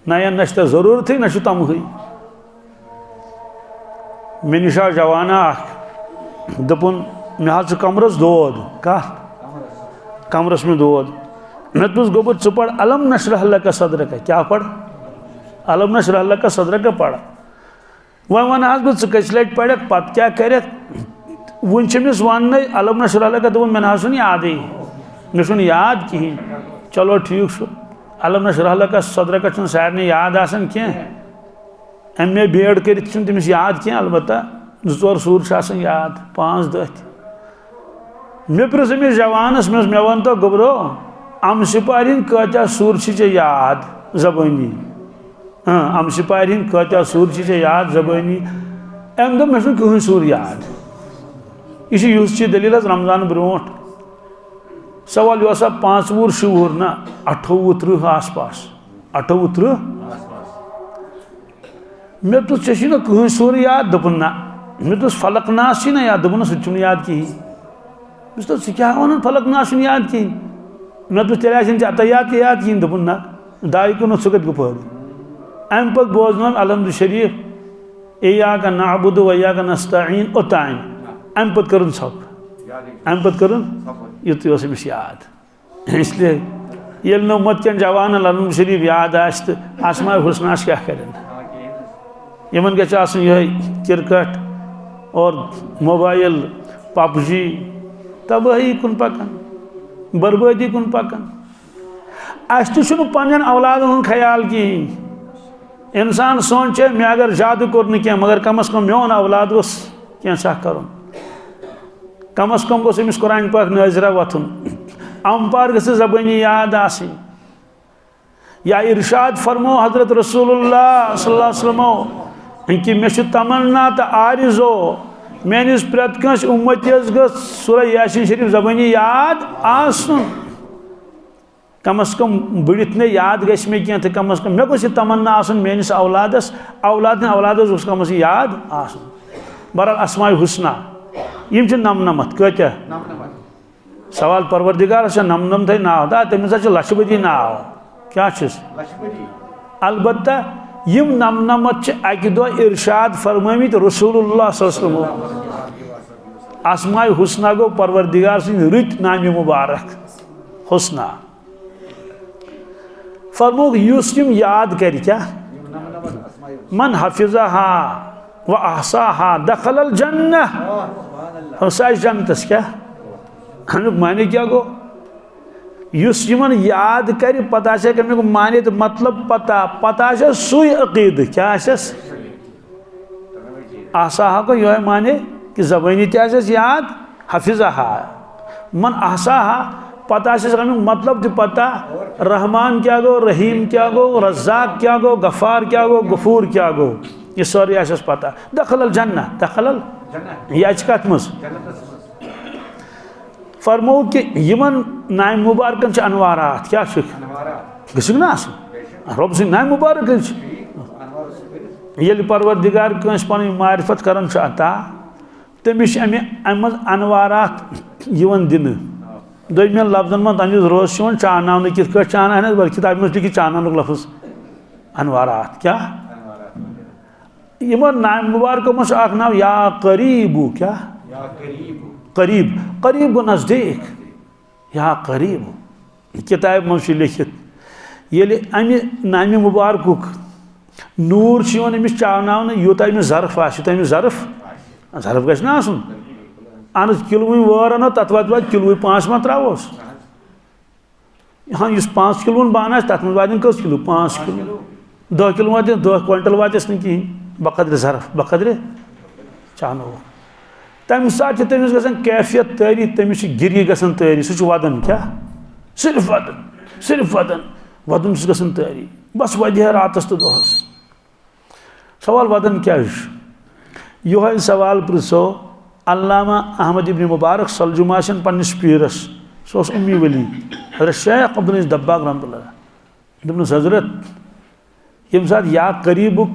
[SPEAKER 1] नयन नश तो जरूरत ही नश तमह मे निशा जवाना दोपन मे कमरस दोद कमरस में दोद मे दोस गोबर च पढ़ अलम नशरह लक सदरक। क्या पढ़? अलम नशरह लक सदरक पढ़। वह वन बह कस लट पढ़ पत क्या कर वमिस वन अलम नशरह लक दोपन मे ना याद मे याद कहें। चलो ठीक अलम नशरह लक सदरक सारे याद आसान कह एम ए बेड कर तमिस याद कह अलबत्ता 2-4 सूर याद 5-10 मे पृछ अमिस जवानस मे वन तो गोबरो अम सिपारिन कत्या सूर चे याद ज़बानी। अम सिपारिन कत्या सूर चे याद ज़बानी। अम दो मे कहीं सूर याद। यह दलील रमजान ब्रोट सवाल यह 5 वुहर 7 वुहर ना 28-30 आस पास 28-30 मे तो चे ना कहीं सूर याद दोपन ना मे तो फलक नास ना याद दोपन सह याद कहें। तो क्या वन फलक नास याद कहें। मे तो तेल अतयात याद कहें दोपन ना 2 कुन सह कत गो अम पे बोजन अलहमद शरीफ इय्याका नअबुदु व इय्याका नस्तईन ओतान अम पे कर कर युत अमिस याद। इसलिए ये मत जवान अलहमद शरीफ याद आसमाए हुस्ना क्या करें। यमन गछ आसन यह क्रिकेट और मोबाइल पबजी तबाही कुन पकान बर्बादी कुन पकान। अस तो पन्न औलादन हुंद ख्याल कहें। इंसान सोचे मे अगर जादू कोर न क्या मगर कम अज कम मोन औलाद क्या कर कम अज कम गोस अमिस कुरान पाक नाज़िरा वथुन अम्पार गस ज़बानी याद आसिन। या इरशाद फरमो हजरत रसूलुल्लाह सल्लल्लाहु अलैहि वसल्लम कि मे तमन्ना तो आरिज़ो मेनिस प्रत कंस उम्मतिस गस सूरह यासीन शरीफ ज़बानी याद आसन। कम अज कम बढ़ित ने याद गस मे क्या कम अज कम मे गोस तमन्ना आसन मेनिस औलादस औलादस कम अज याद आसन। बहरहाल अस्माए हुस्ना यम नमनमत कत्या सवाल परवरदिगार नमनम थे नाव दा तमिस लक्षपति नाव क्या अलबत्ता यम नमनमत अकि दह इरशाद फरमामित रसूलुल्लाह सल्लल्लाहु अलैहि वसल्लम। अस्माए हुस्ना गो परवरदिगार सिंह रुत नाम मुबारक हुस्ना फरमोग युस यम याद कर क्या मन हफिज़हा व अहसाहा दखलल जन्नह जन्नतस क्या अमुक माने क्या गो युस यमन याद कर पता अमुक माने तो मतलब पता सुई अकीद क्या अहसाहा को यह माने कि ज़बानी तस याद हफिज़हा मन अहसाहा पता अमुक मतलब तो पता रहमान क्या गो रहीम क्या गो रज़्ज़ाक क्या गो गफ़ार क्या गो गफूर क्या गो ये सारी आस पता। दखलल जन्नह दखलल यह कत मज फरमो कि यमन नाम मुबारकन अनवारात क्या गसिक ना रब सद नाम मुबारक ये परवरदिगार कंस पन मारिफत करन अता तमिस अम अनवारात दिन दोमें लफ्जन मन तमिस रोज चान कित चान बल्कि किताब में लिखित चान लफ्ज अनवारात क्या यमन नाम मुबारक मज नाव या करीबू क्या करीब करीब गो नज़दीक या करीब किताब मज लिखित ये अमि नाम मुबारक नूर अमिस चावन यूत अमिस ज़र्फ अमिस ज़र्फ ज़र्फ गस ना आसन अन किलव वह अनो तथ वात किलव 5 मा त्रोस हाँ इस 5 किलो बान तथ मज वात कस किलो 5 किलो 10 किलो वात 10 क्विंटल वातस न कहें बकद्र ज़र्फ बकद्र चानो तम सात तमिस गसन कैफियत तैरी तमिस गिरी गसन तैरी सह वदन क्या सिर्फ वदन वदन गसन तैरी बस वजह रातस तो दोहस सवाल वदन क्या यो सवाल पृछो अल्लामा अहमद इब्न मुबारक सलजुमाशन पन्निस पीरस सो उम्मी वली हजरत शेख अब्दुल अजीज दब्बाग रहमतुल्लाह दोपनस हजरत यम साथ या करीबुक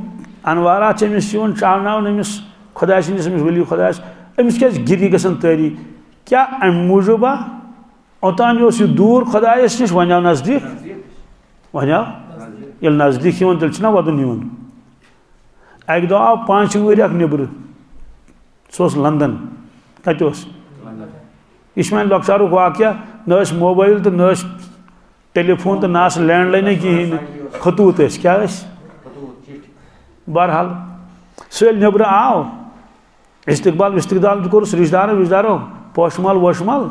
[SPEAKER 1] अनवारात अमिस चावनावन अमिस खुदा सस अमिस वली खुदा अमिस क्या गिरी गसन तैरी क्या अम मूजूबा ओतान यह दूर खुदायस नश वन नजदीक वन ये नजदीक तेल वदन अक दो आव 5 वरी नबर सह लंदन कत यह मैं लॉकचारुक वाक़या न मोबाइल तो न टेलीफोन तो ना लैंडलाइन कहें खतूत क्या बहरहाल सह नबर आव इस्तकबाल विस्तकबाल कोर्स रिश्तेदारों विश्तेदारों पोशमाल वोशमाल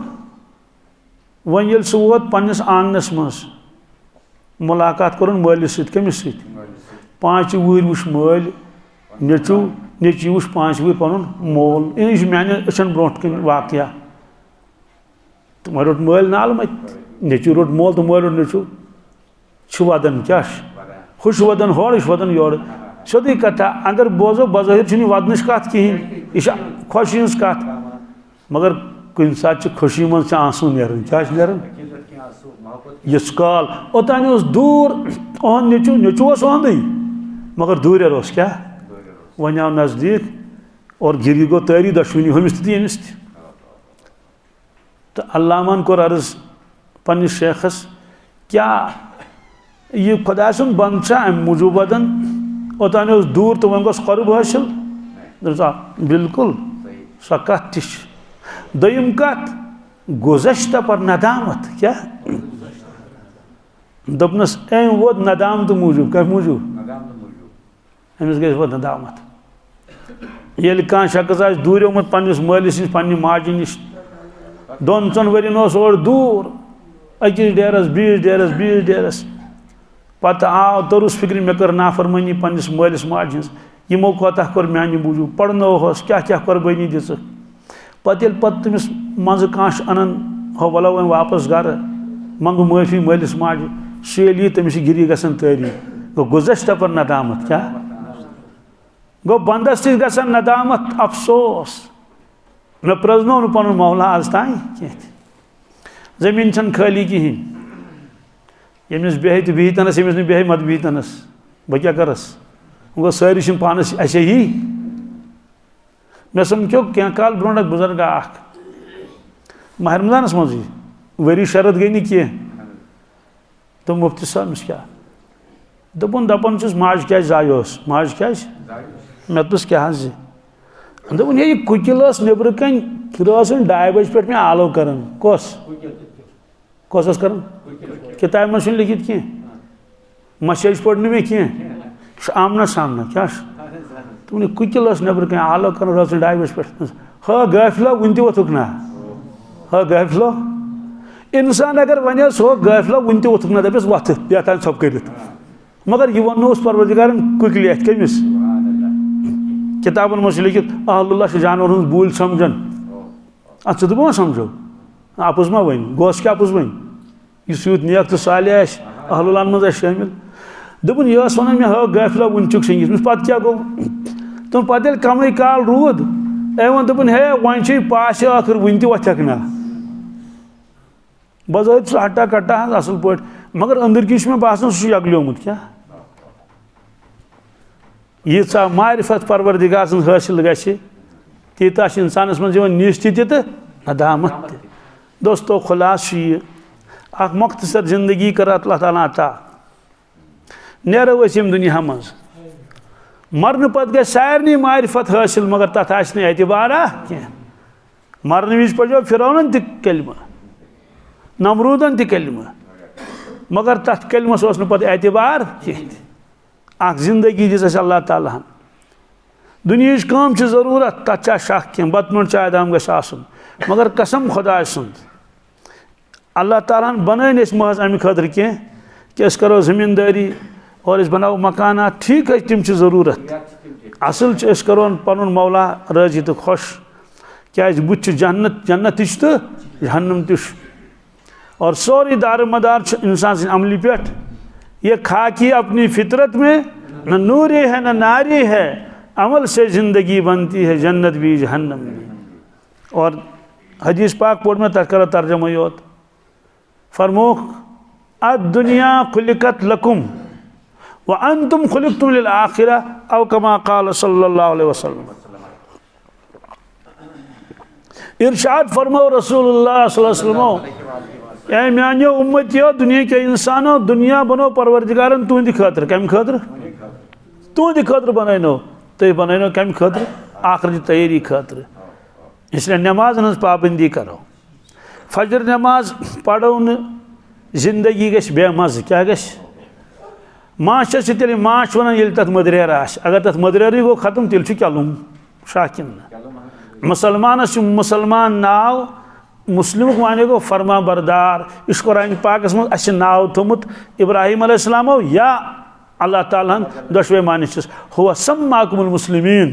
[SPEAKER 1] वन ये सह वोत पन्निस आंगनस मज मुलाकात कर मालिस कमिस 5 वहर वुच माल नेचू नेची वुच 5 वहर पन मोल यह मान अचन ब्रो कन वाक़या तो वह रोट माल नाल मत नेचू रोट मोल तो माल रोट नेचू वदन क्या हुश वदन होड़ यह वदन योड़ सोदी कथा अगर बोजो बज़ाहिर वदनच कत कहें यह खुशी हज कत मगर कुन सात खुशी मज आंसू नेरन क्या नेरन यस काल ओतान दूर ओहन नेचू नेचू ओहंद मगर दूर क्या वन आव नजदीक और गिरी गो तैरी दशवनी हमिस तमिस तो अल्लामान कोर अर्ज पन्निस शेखस क्या यह खुदा सुन बंद अम मूजूब वदन ओतान दूर तो वन गोस क़ुर्ब हासिल बिल्कुल सह कत दोयम कत गुज़श्ता पर नदामत क्या दोपनस अम वोत नदामत मूजूब क्या मूजूब अमिस गई वो नदामत ये कह शख्स आ दूरियोमुत पन्निस मालिस नश पन्नि माजि नश 2-3 वरियन और दूर अकिस डेरस बीस डेरस पता आव तरुस फिक्र मे कर नाफरमानी पन्निस मालिस माजि हज यमो कोता कोर म्यानि मूजूब पढ़नोहस क्या क्या कुर्बानी दिस पत तमिस मज काश अनन हो वलो वन वापस घर मंग माफी मालिस माजि सह तमिस गिरी गसन तैरी गो गुज़श्ता पर नदामत क्या गो बंदस गसन नदामत अफसोस मे प्रजनो न पन मौला आज तान कह जमीन छन खाली कहें यमिस बेह तो बिहतनस यमिस बेह मत बिहतनस बह क्या करस गो सारी पानस असे ही मे समझो क्या काल ब्रो बुजुर्ग माह रमजानस मज वरी शरत गई नी कह तो मुफ्ती साहब क्या दपन माज क्या जाय माज क्या मे तुस क्या दोपन ये कुकिल नबर कन सन 2 बजे पे मे आलो कर कस कर किताब मे लिखित कह मशेज पढ़ मे कह आमना सामना क्या दोपन कुकिल नबर कन आलो कर 2 बजे पे हा गाफिला वन तुक ना हा गाफिलो इंसान अगर वन हो गाफिला वन तुक ना दपस वथ बेतान सब कर मगर यह वन परवरदिगारन कुकिल कमिस किताबन मज लिखित अहलुल्लाह जानवर हज बूल समझन अत मा समझो अपुज मा वन गोस क्या अपुज वन इस यूत नेक तो साले अहलुल्लाह मज शामिल दोपन यह वन मे हा गाफिला वन चुक संगीत पत क्या गो तुम पे कम काल रूद वन दोपन हे वन पास आखिर वन तथक ना बज़ाहिर हट्टा कट्टा असल पे मगर अंदर मे बासान सह यगलियोमुत क्या यीचा मारिफत परवरदिगार सं हासिल गि तीता इंसानस मज निश्ति तो नदामत दोस्तों खुलास यह मुख्तसर जिंदगी कर अल्लाह ताला अता नेरो अम दुनिया मज मरन पत गई सारे मारिफत हासिल मगर तथ एतबारा कह मरन विज पड़ो फिरौनन त कलमा नमरूदन त कलमा मगर तथ कलमस एतबार कह जिंदगी दिस अल्लाह ताला दुनिया काम जरूरत तथ शक कह बतमुन चाय दाम गन मगर कसम खुदा सुंद अल्लाह ताला बन महज अमि खतर कह कि करो जमींदारी और बनाओ मकानात ठीक है तम जरूरत असल करो पन मौला राजी तो खुश क्या बुत जन्नत जन्नत तो जहन्नम तुश और सौरी दार मदार इंसान से अमली पे ये खाकी अपनी फितरत में न नूरी है न नारी है, अमल से ज़िंदगी बनती है जन्नत भी जहन्नम भी। और हदीस पाक पढ़ में तक तर्जमा योत फरमोख अद्दुनिया खुलिकत लकुम व अंतुम खुलिकतुम लिल आखिरा अव कमा क़ाल सल्लल्लाहु अलैहि वसल्लम। इरशाद फरमाओ रसूलुल्लाह सल्लल्लाहु अलैहि वसल्लम, ए म्यानियो उम्मतियो दुनिया के इंसानो दुनिया बनो परवरदिगारन तुंद खतर कम खतर तुंद खतर बनाइनो तो बनाइनो कम खतर आखिर तैयारी खतर। इसलिए नमाज हज पाबंदी करो, फजर नमाज पढ़ो न जिंदगी गश बेमज़ क्या गश माश तेल माश वन ये तथ मदरेर अगर तथ मदरेर गो खत्म तेल कलुम शाकिन मुसलमानस मुसलमान नाव मुस्लिम वाने गो फरमा बरदार। इस कुरान पाकस मज अस नाव थोमुत इब्राहिम अलैहिस्सलामो या अल्लाह ताला दशवे मानिस हुआ सम्माकुमुल मुस्लिमीन,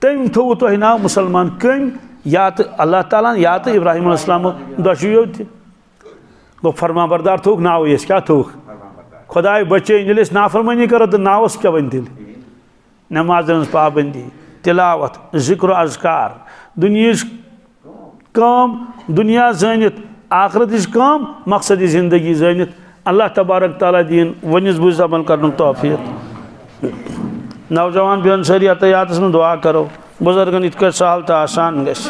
[SPEAKER 1] तम थो तुह नाव मुसलमान कम या तो अल्लाह ताला या तो इब्राहिम अलैहिस्सलामो दशवे गो फरमा बरदार थोक नाव ये क्या थोक खुदाए बचे ये नाफरमानी करो तो नावस क्या बन दिल नमाज पाबंदी तिलावत जिक्र अज़कार दुनिया काम दुनिया जानित आखरत काम मकसद जिंदगी जानित अल्लाह तबारक ताला दीन वनिस बुझ अमल करने तौफीक। नौजवान बेन सारी यातायात में दुआ करो बुजुर्गन इत सहल तो आसान गश।